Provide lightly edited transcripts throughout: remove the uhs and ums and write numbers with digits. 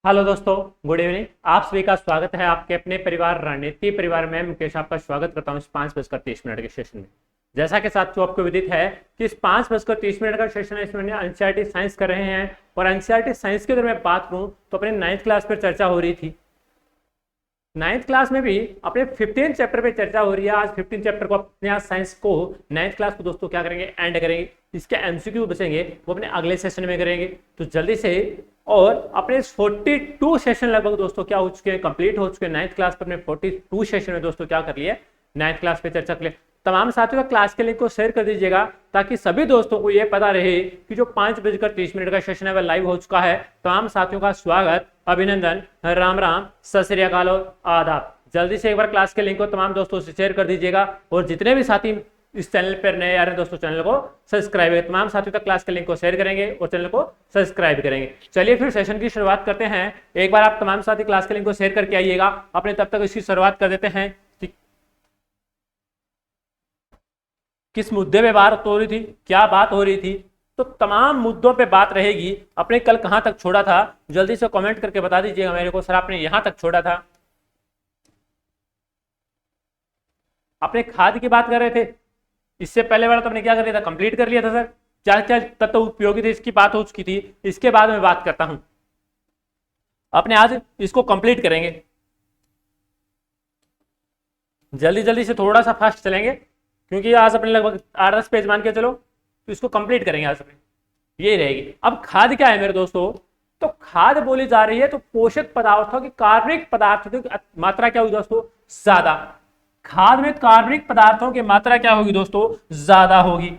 Hello दोस्तों, good evening. आप सभी का स्वागत है आपके अपने परिवार रणनीति परिवार में। मुकेश आपका स्वागत करता हूं इस 5:30 के सेशन में। जैसा कि साथियों आपको विदित है कि इस 5:30 का सेशन है, इसमें एनसीईआरटी साइंस कर रहे हैं। और एनसीईआरटी साइंस की अगर मैं बात करूं तो अपने 9th क्लास पर चर्चा हो रही थी। 9th क्लास में भी अपने 15 चैप्टर पे चर्चा हो रही है। आज 15 चैप्टर को अपने आज साइंस को 9th क्लास को दोस्तों क्या करेंगे, एंड करेंगे। इसके एमसीक्यू बचेंगे वो अपने अगले सेशन में करेंगे, तो जल्दी से। और अपने 42 सेशन लगभग दोस्तों क्या हो चुके हैं, कंप्लीट हो चुके हैं। 9th क्लास पर अपने 42 सेशन में दोस्तों क्या कर लिए, 9th क्लास पे चर्चा कर लिए। तमाम साथियों का क्लास के लिंक को शेयर कर दीजिएगा ताकि सभी दोस्तों को यह पता रहे कि जो 5:30 का सेशन है वह लाइव हो चुका है। तमाम साथियों का स्वागत, अभिनंदन, राम राम, सत श्री अकाल और आदाब। जल्दी से एक बार क्लास के लिंक को तमाम दोस्तों से शेयर कर दीजिएगा। और जितने भी साथी इस चैनल पर नए आ रहे हैं दोस्तों, चैनल को सब्सक्राइब करें। तमाम साथियों तक क्लास के लिंक को शेयर करेंगे और चैनल को सब्सक्राइब करेंगे। चलिए फिर सेशन की शुरुआत करते हैं। एक बार आप तमाम साथी क्लास के लिंक को शेयर करके आइएगा अपने, तब तक इसकी शुरुआत कर देते हैं। किस मुद्दे पे बात हो रही थी, क्या बात हो रही थी, तो तमाम मुद्दों पे बात रहेगी। अपने कल कहां तक छोड़ा था जल्दी से कमेंट करके बता दीजिएगा मेरे को। सर आपने यहां तक छोड़ा था, अपने खाद की बात कर रहे थे। इससे पहले वाला तो हमने क्या कर लिया था, कंप्लीट कर लिया था सर। क्या क्या तत्व उपयोगी थे इसकी बात हो चुकी थी। इसके बाद में बात करता हूं, अपने आज इसको कंप्लीट करेंगे। जल्दी जल्दी से थोड़ा सा फास्ट चलेंगे क्योंकि आज अपने लगभग 8-10 पेज मान के चलो, तो इसको कंप्लीट करेंगे आज अपने। ये रहेगी। अब खाद क्या है मेरे दोस्तों, तो खाद बोली जा रही है तो पोषक पदार्थों की, कार्बनिक पदार्थों की मात्रा क्या होगी दोस्तों, ज्यादा। खाद में कार्बनिक पदार्थों की मात्रा क्या होगी दोस्तों, ज्यादा होगी।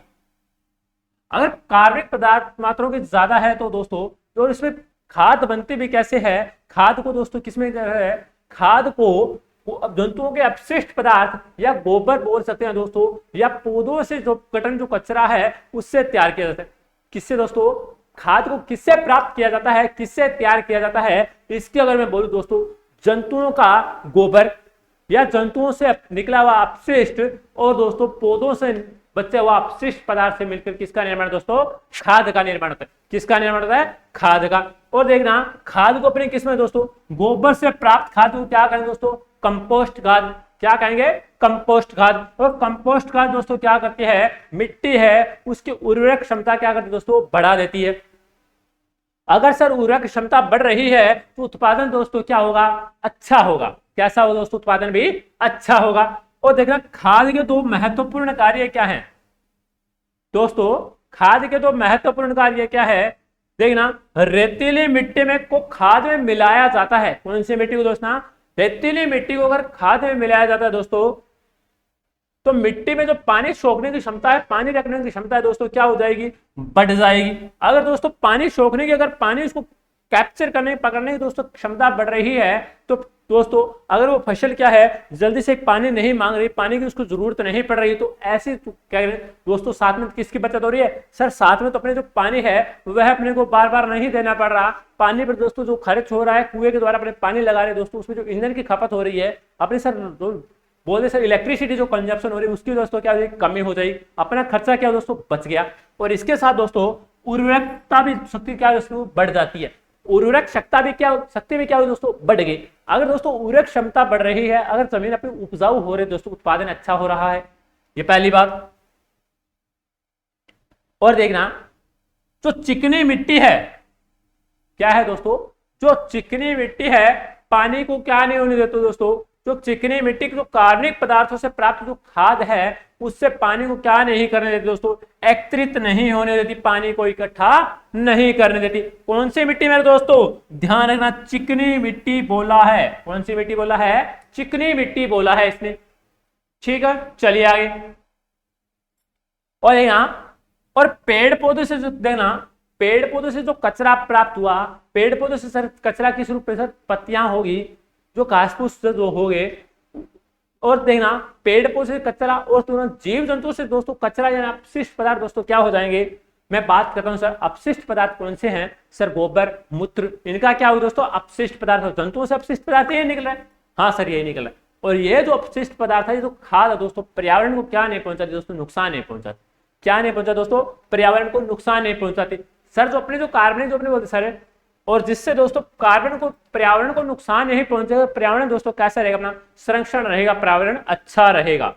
अगर कार्बनिक पदार्थ मात्राओं की ज्यादा है तो दोस्तों, तो इसमें खाद बनती भी कैसे है, खाद को दोस्तों किसमें है, खाद को जंतुओं के अपशिष्ट पदार्थ या गोबर बोल सकते हैं दोस्तों, या पौधों से जो कटन जो कचरा है उससे तैयार किया जाता है। किससे दोस्तों, खाद को किससे प्राप्त किया जाता है, किससे तैयार किया जाता है। इसकी अगर मैं बोलूं दोस्तों, जंतुओं का गोबर या जंतुओं से निकला हुआ अपशिष्ट और दोस्तों पौधों से बचे हुआ अपशिष्ट पदार्थ से मिलकर किसका निर्माण दोस्तों, खाद का निर्माण होता है। किसका निर्माण होता है, खाद का। और देखना, खाद को अपने किसमें दोस्तों, गोबर से प्राप्त खाद को क्या करेंगे दोस्तों, कंपोस्ट खाद। क्या कहेंगे, कंपोस्ट खाद। और कंपोस्ट खाद दोस्तों क्या करती है, मिट्टी है उसकी उर्वरक क्षमता क्या करती है दोस्तों, बढ़ा देती है। अगर सर उर्वरक क्षमता बढ़ रही है तो उत्पादन दोस्तों क्या होगा, अच्छा होगा। कैसा होगा दोस्तों, उत्पादन भी अच्छा होगा। और देखना, खाद के दो महत्वपूर्ण कार्य क्या हैं दोस्तों, खाद के दो महत्वपूर्ण कार्य क्या है। देखना, रेतीली मिट्टी में को खाद में मिलाया जाता है। कौन सी मिट्टी को दोस्तों, रेतीली मिट्टी को अगर खाद में मिलाया जाता है दोस्तों, तो मिट्टी में जो पानी सोखने की क्षमता है, पानी रखने की क्षमता है दोस्तों, क्या हो जाएगी, बढ़ जाएगी। अगर दोस्तों पानी सोखने की, अगर पानी उसको कैप्चर करने पकड़ने की दोस्तों क्षमता बढ़ रही है, तो दोस्तों अगर वो फसल क्या है, जल्दी से पानी नहीं मांग रही, पानी की उसको जरूरत नहीं पड़ रही, तो ऐसी क्या दोस्तों, साथ में किसकी बचत हो रही है सर, साथ में तो अपने जो पानी है वह अपने को बार बार नहीं देना पड़ रहा। पानी पर दोस्तों जो खर्च हो रहा है, कुएं के द्वारा अपने पानी लगा रहे दोस्तों, उसमें जो ईंधन की खपत हो रही है अपने सर, बोलते सर इलेक्ट्रिसिटी जो कंजप्शन हो रही है उसकी दोस्तों क्या हो जाएगी, कमी हो जाएगी। अपना खर्चा क्या दोस्तों बच गया। और इसके साथ दोस्तों उर्वरकता भी शक्ति क्या दोस्तों बढ़ जाती है। उर्वरक शक्ति भी क्या, शक्ति भी क्या हुई दोस्तों, बढ़ गई। अगर दोस्तों उर्वरक क्षमता बढ़ रही है, अगर जमीन अपनी उपजाऊ हो रही है दोस्तों, उत्पादन अच्छा हो रहा है, ये पहली बात। और देखना, जो चिकनी मिट्टी है, क्या है दोस्तों, जो चिकनी मिट्टी है पानी को क्या नहीं होने देते दोस्तों, जो चिकनी मिट्टी के जो कार्बनिक पदार्थों से प्राप्त जो खाद है उससे पानी को क्या नहीं करने देती दोस्तों, एकत्रित नहीं होने देती, पानी को इकट्ठा नहीं करने देती। कौन सी मिट्टी मेरे दोस्तों, ध्यान रखना, चिकनी मिट्टी बोला है। कौन सी मिट्टी बोला है, चिकनी मिट्टी बोला है इसने। ठीक है, चलिए आगे। और यहाँ, और पेड़ पौधे से जो देना, पेड़ पौधे से जो कचरा प्राप्त हुआ, पेड़ पौधे से सर कचरा किस रूप में सर, पत्तियां होगी, जो घास फूस जो हो गए। और देखना, पेड़ पौधे से कचरा और तुरंत जीव जंतु से दोस्तों कचरा या अपशिष्ट पदार्थ दोस्तों क्या हो जाएंगे। मैं बात करता हूं सर, अपशिष्ट पदार्थ कौन से हैं सर, गोबर, मूत्र, इनका क्या हो दोस्तों, अपशिष्ट पदार्थ। जंतुओं से अपशिष्ट पदार्थ यही निकल रहा है, हाँ सर यही निकल रहा है। और ये जो अपशिष्ट पदार्थ है, जो खाद है दोस्तों, पर्यावरण को क्या नहीं पहुंचाती दोस्तों, नुकसान नहीं पहुंचाती। क्या नहीं पहुंचा दोस्तों, पर्यावरण को नुकसान नहीं पहुंचाती। सर जो अपने जो कार्बनिक जो अपने बोलते सर और जिससे दोस्तों कार्बन को, पर्यावरण को नुकसान नहीं पहुंचेगा। पर्यावरण दोस्तों कैसा रहेगा, अपना संरक्षण रहेगा, पर्यावरण अच्छा रहेगा।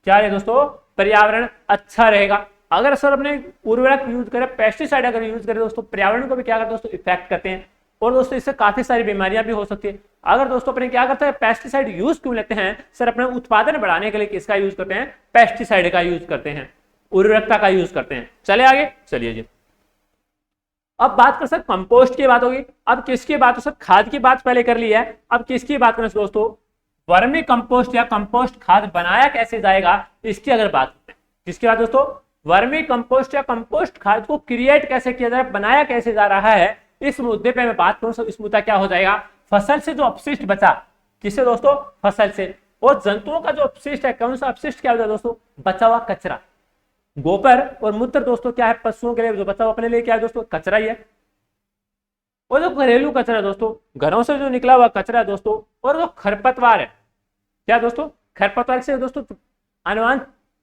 क्या है दोस्तों, पर्यावरण अच्छा रहेगा। अगर सर अपने उर्वरक यूज करें, पेस्टिसाइड अगर यूज करें दोस्तों, पर्यावरण को भी क्या करते हैं दोस्तों, इफेक्ट करते हैं। और दोस्तों इससे काफी सारी बीमारियां भी हो सकती है। अगर दोस्तों अपने क्या करते हैं, पेस्टिसाइड यूज क्यों लेते हैं सर, अपने उत्पादन बढ़ाने के लिए किसका यूज करते हैं, पेस्टिसाइड का यूज करते हैं, उर्वरकता का यूज करते हैं। चले आगे, चलिए जी। अब बात कर सर कंपोस्ट की बात होगी। अब किसकी बात हो सर, खाद की बात पहले कर ली है, अब किसकी बात करें दोस्तों, वर्मी कंपोस्ट या कंपोस्ट खाद बनाया कैसे जाएगा, इसकी अगर बात करते हैं। किसकी बात दोस्तों, वर्मी कंपोस्ट या कंपोस्ट खाद को क्रिएट कैसे किया जा रहा है, बनाया कैसे जा रहा है, इस मुद्दे पे मैं बात करूं। इस मुद्दा क्या हो जाएगा, फसल से जो अपशिष्ट बचा, किससे दोस्तों, फसल से। और जंतुओं का जो अपशिष्ट है, कौन सा अपशिष्ट क्या होता है दोस्तों, बचा हुआ कचरा। गोबर और मूत्र दोस्तों क्या है, पशुओं के लिए जो बचा हुआ, अपने लिए क्या है दोस्तों, कचरा ही है। और जो घरेलू कचरा है दोस्तों, घरों से जो निकला हुआ कचरा है दोस्तों, और जो खरपतवार है, क्या दोस्तों, खरपतवार से दोस्तों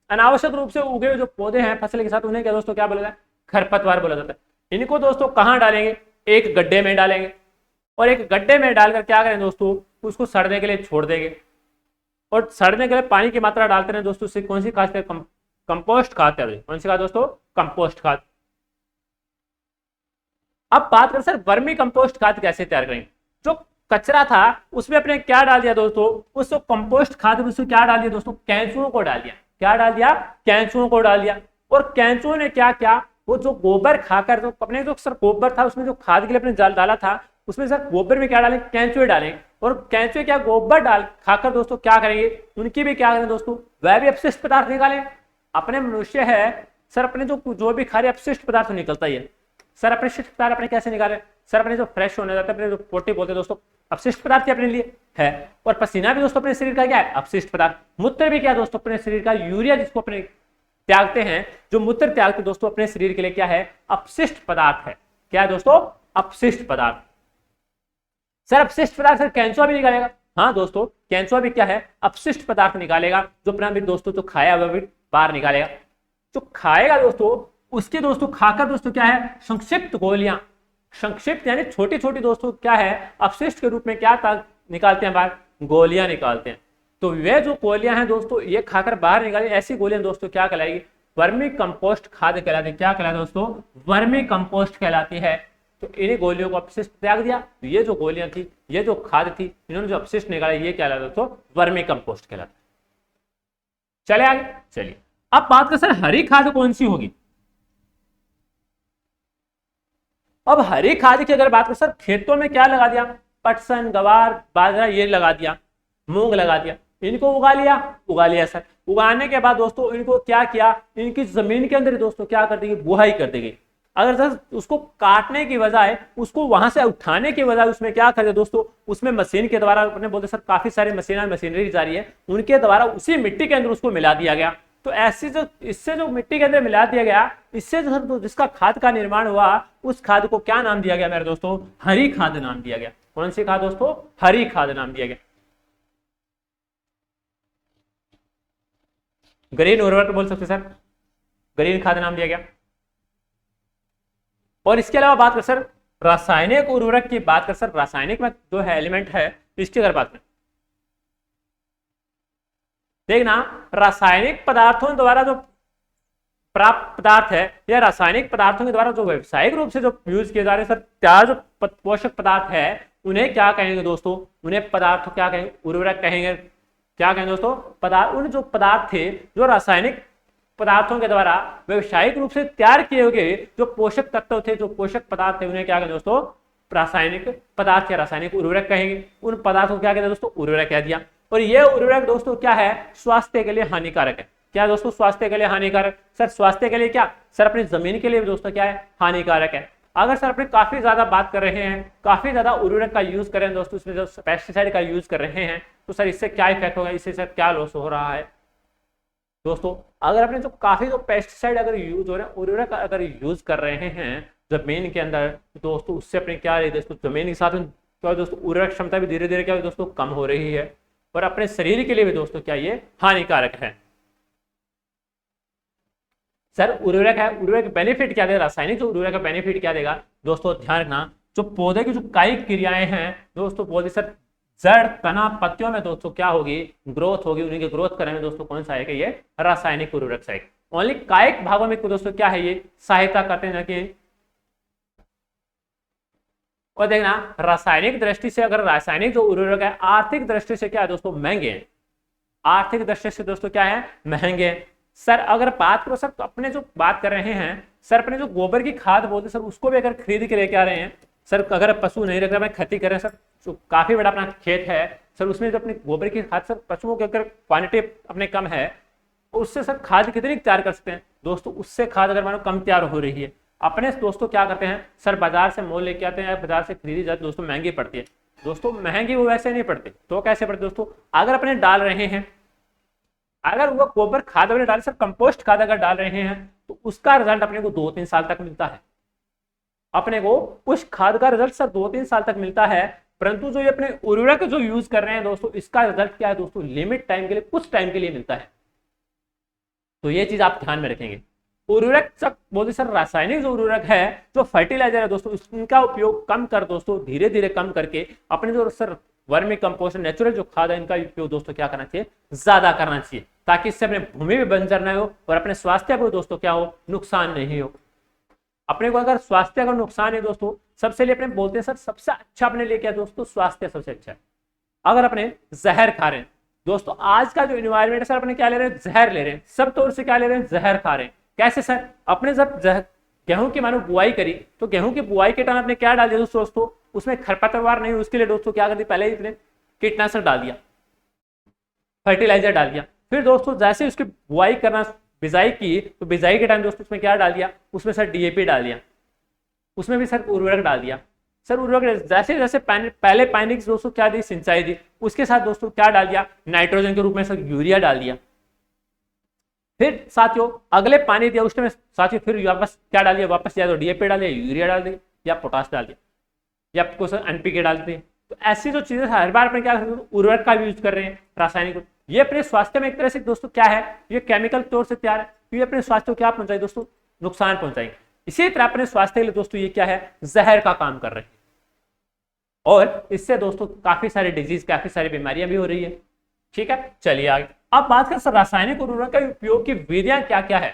अनावश्यक रूप से उगे हुए जो पौधे हैं फसल के साथ, उन्हें क्या दोस्तों क्या बोला जाता है, खरपतवार बोला जाता है। इनको दोस्तों कहाँ डालेंगे, एक गड्ढे में डालेंगे, और एक गड्ढे में डालकर क्या करें दोस्तों, उसको सड़ने के लिए छोड़ देंगे। और सड़ने के लिए पानी की मात्रा डालते हैं दोस्तों। उससे कौन सी खाद, कंपोस्ट खाद तैयार होगी। कौन सी खाद दोस्तों, कंपोस्ट खाद। अब बात करें सर वर्मी कंपोस्ट खाद कैसे तैयार करेंगे। जो कचरा था उसमें अपने क्या डाल दिया दोस्तों, उसको कंपोस्ट खाद में उसको क्या डाल दिया दोस्तों, कैंचुओं को डाल दिया। क्या डाल दिया, कैंचुओं को डाल दिया। और कैंचुओं ने क्या किया, वो जो गोबर खाकर, जो अपने जो सर गोबर था उसमें जो खाद के लिए अपने जाल डाला था, उसमें सर गोबर में क्या डालें, कैंचुए डालें। और कैंचुए क्या गोबर डाल खाकर दोस्तों क्या करेंगे, उनकी भी क्या करें दोस्तों, वह भी अपशिष्ट पदार्थ निकालें। अपने मनुष्य है सर, अपने जो भी खारे अपशिष्ट पदार्थ निकलता ही है सर। अपने शिष्ट पदार्थ अपने कैसे निकाले सर, अपने जो फ्रेश होने जाते हैं, अपने जो पोटी बोलते हैं दोस्तों, अपशिष्ट पदार्थ अपने लिए है। और पसीना भी दोस्तों अपने शरीर का क्या है, अपशिष्ट पदार्थ। मूत्र भी क्या दोस्तों, अपने शरीर का यूरिया जिसको अपने त्यागते हैं, जो मूत्र त्यागते दोस्तों अपने शरीर के लिए क्या है, अपशिष्ट पदार्थ है। क्या है दोस्तों, अपशिष्ट पदार्थ। सर अपशिष्ट पदार्थ सर कैंचुआ भी निकालेगा। हाँ दोस्तों, कैंचुआ भी क्या है, अपशिष्ट पदार्थ निकालेगा। जो अपना भी दोस्तों जो खाया वह भी बाहर निकालेगा। जो खाएगा दोस्तों, उसके दोस्तों खाकर दोस्तों क्या है, संक्षिप्त गोलियां, संक्षिप्त यानी छोटी छोटी दोस्तों क्या है, अपशिष्ट के रूप में क्या निकालते हैं बाहर, गोलियां निकालते हैं। तो वे जो गोलियां हैं दोस्तों, ये खाकर बाहर निकाले, ऐसी गोलियां दोस्तों क्या कहलाएगी, वर्मी कंपोस्ट खाद कहलाती है। क्या कहलाती है दोस्तों, वर्मी कंपोस्ट कहलाती है। तो इन्हीं गोलियों को अपशिष्ट त्याग दिया, तो ये जो गोलियां थी, ये जो खाद थी, इन्होंने जो अपशिष्ट निकाला, ये क्या कहलाता है दोस्तों, वर्मी कंपोस्ट कहलाता है। चले आगे, चलिए अब बात कर सर हरी खाद कौन सी होगी। अब हरी खाद की अगर बात करें सर, खेतों में क्या लगा दिया, पटसन, गवार, बाजरा ये लगा दिया, मूंग लगा दिया, इनको उगा लिया सर। उगाने के बाद दोस्तों इनको क्या किया, इनकी जमीन के अंदर दोस्तों क्या कर देगी, बुआई कर देगी। अगर सर उसको काटने की बजाय, उसको वहां से उठाने की बजाय उसमें क्या करते दोस्तों, उसमें मशीन के द्वारा, अपने बोलते सर काफी सारी मशीनरी जा रही है, उनके द्वारा उसी मिट्टी के अंदर उसको मिला दिया गया। तो ऐसी जो इससे जो मिट्टी के अंदर मिला दिया गया, इससे जो जिसका खाद का निर्माण हुआ, उस खाद को क्या नाम दिया गया मेरे दोस्तों, हरी खाद नाम दिया गया। कौन सी खाद दोस्तों, हरी खाद नाम दिया गया। ग्रीन उर्वरक बोल सकते सर, ग्रीन खाद नाम दिया गया। और इसके अलावा बात कर सर रासायनिक उर्वरक की बात कर सर, रासायनिक में जो है एलिमेंट है, इसकी अगर बात करें, देखना रासायनिक पदार्थों द्वारा जो प्राप्त पदार्थ है, या रासायनिक पदार्थों के द्वारा जो व्यावसायिक रूप से जो यूज किए जा रहे हैं सर, तैयार जो पोषक पदार्थ है, उन्हें क्या कहेंगे दोस्तों, उन्हें पदार्थ क्या कहेंगे, उर्वरक कहेंगे। क्या कहेंगे दोस्तों, पदार्थ। उन जो पदार्थ थे जो रासायनिक पदार्थों के द्वारा व्यावसायिक रूप से तैयार किए गए जो पोषक तत्व थे, जो पोषक पदार्थ थे, उन्हें क्या कहेंगे दोस्तों, रासायनिक पदार्थ या रासायनिक उर्वरक कहेंगे। उन पदार्थों को क्या कहते हैं दोस्तों, उर्वरक कह दिया। और ये उर्वरक दोस्तों क्या है, स्वास्थ्य के लिए हानिकारक है। क्या दोस्तों, स्वास्थ्य के लिए हानिकारक। सर स्वास्थ्य के लिए क्या, सर अपनी जमीन के लिए भी दोस्तों क्या है, हानिकारक है। अगर सर अपने काफी ज्यादा बात कर रहे हैं, काफी ज्यादा उर्वरक का यूज कर रहे हैं दोस्तों, इसमें जो पेस्टिसाइड का यूज कर रहे हैं, तो सर इससे क्या इफेक्ट होगा, इससे सर क्या लॉस हो रहा है दोस्तों। अगर अपने जो काफी जो पेस्टिसाइड अगर यूज हो रहे हैं, उर्वरक अगर यूज कर रहे हैं जमीन के अंदर, तो दोस्तों उससे अपने क्या है दोस्तों, जमीन के साथ क्या दोस्तों, उर्वरक क्षमता भी धीरे धीरे क्या दोस्तों कम हो रही है, और अपने शरीर के लिए भी दोस्तों क्या ये हानिकारक है। सर उर्वरक है, उर्वरक बेनिफिट क्या देगा, रासायनिक जो उर्वरक का बेनिफिट क्या देगा दोस्तों, ध्यान रखना, जो पौधे की जो कायिक क्रियाएं हैं दोस्तों, बोलते सर जड़ तना पत्तियों में दोस्तों क्या होगी, ग्रोथ होगी। उन्हीं की ग्रोथ करने में दोस्तों कौन सा है कि ये रासायनिक उर्वरक है। ओनली कायिक भागों में दोस्तों क्या है, ये सहायता करते हैं कि। और देखना रासायनिक दृष्टि से, अगर रासायनिक जो उर्वरक है आर्थिक दृष्टि से क्या है दोस्तों, महंगे हैं। आर्थिक दृष्टि से दोस्तों क्या है, महंगे हैं। सर अगर बात करो सर, तो अपने जो बात कर रहे हैं सर, अपने जो गोबर की खाद बोलते सर, उसको भी अगर खरीद के लेके आ रहे हैं सर, अगर पशु नहीं रख रहे हैं, खेती कर रहे हैं सर, जो काफी बड़ा अपना खेत है सर, उसमें जो अपने गोबर की खाद सर, पशुओं की अगर क्वांटिटी अपने कम है, उससे सर खाद कितनी तैयार कर सकते हैं दोस्तों। उससे खाद अगर मानो कम तैयार हो रही है, अपने दोस्तों क्या करते हैं सर, बाजार से मोल लेके आते हैं, बाजार से खरीदी जाती दोस्तों, महंगी पड़ती है दोस्तों। महंगी वो वैसे नहीं पड़ती तो कैसे पड़ती दोस्तों, अगर अपने डाल रहे हैं, अगर वो गोबर खाद अपने डाल सर, कंपोस्ट खाद अगर डाल रहे हैं, तो उसका रिजल्ट अपने को 2-3 साल तक मिलता है। अपने को उस खाद का रिजल्ट सर 2-3 साल तक मिलता है। परंतु जो ये अपने उर्वरक जो यूज कर रहे हैं दोस्तों, इसका रिजल्ट क्या है दोस्तों, लिमिट टाइम के लिए, कुछ टाइम के लिए मिलता है। तो ये चीज आप ध्यान में रखेंगे। उर्वरक सब बोलते सर, रासायनिक जो उर्वरक है, जो फर्टिलाइजर है दोस्तों, इनका उपयोग कम कर दोस्तों, धीरे धीरे कम करके अपने जो सर वर्मी कंपोस्ट नेचुरल जो खाद है, इनका उपयोग दोस्तों क्या करना चाहिए, ज्यादा करना चाहिए, ताकि इससे अपने भूमि भी बंजर न हो और अपने स्वास्थ्य को दोस्तों क्या हो, नुकसान नहीं हो। अपने को अगर स्वास्थ्य का नुकसान है दोस्तों, सबसे लिए अपने बोलते हैं सर, सबसे अच्छा अपने लिए क्या दोस्तों, स्वास्थ्य सबसे अच्छा है। अगर अपने जहर खा रहे हैं दोस्तों, आज का जो इन्वायरमेंट है सर, अपने क्या ले रहे हैं, जहर ले रहे हैं, सब तौर से क्या ले रहे हैं, जहर खा रहे हैं। कैसे सर, अपने जब गेहूं की मानो बुआई करी, तो गेहूं की बुआई के टाइम आपने क्या डाल दिया दोस्तों, उसमें खरपतवार नहीं, उसके लिए दोस्तों क्या कर दिया, पहले ही अपने कीटनाशक डाल दिया, फर्टिलाइजर डाल दिया। फिर दोस्तों जैसे उसकी बुआई करना, बिजाई की, तो बिजाई के टाइम दोस्तों उसमें क्या डाल दिया, उसमें सर डीएपी डाल दिया, उसमें भी सर उर्वरक डाल दिया। सर उर्वरक जैसे जैसे पहले पानी की दोस्तों क्या दी, सिंचाई दी, उसके साथ दोस्तों क्या डाल दिया, नाइट्रोजन के रूप में सर यूरिया डाल दिया। फिर साथियों अगले पानी दिया, उसमें साथियों फिर वापस क्या डाल दिया, वापस या तो डीएपी डाल दिया, यूरिया डाल दिया, या पोटास डाल दिया, या आपको सर एनपीके डाल दिए। तो ऐसी जो चीजें हर बार अपने क्या उर्वरक का यूज कर रहे हैं, रासायनिक, ये अपने स्वास्थ्य में एक तरह से दोस्तों क्या है, ये केमिकल तौर से तैयार है, तो ये अपने स्वास्थ्य को क्या पहुंचाए दोस्तों, नुकसान पहुंचाएंगे। इसी तरह अपने स्वास्थ्य के लिए दोस्तों ये क्या है, जहर का काम कर रहे हैं, और इससे दोस्तों काफी सारी डिजीज, काफी सारी बीमारियां भी हो रही है। ठीक है, चलिए आगे। अब बात करें रासायनिक उर्वरक का उपयोग की विधियां क्या क्या है।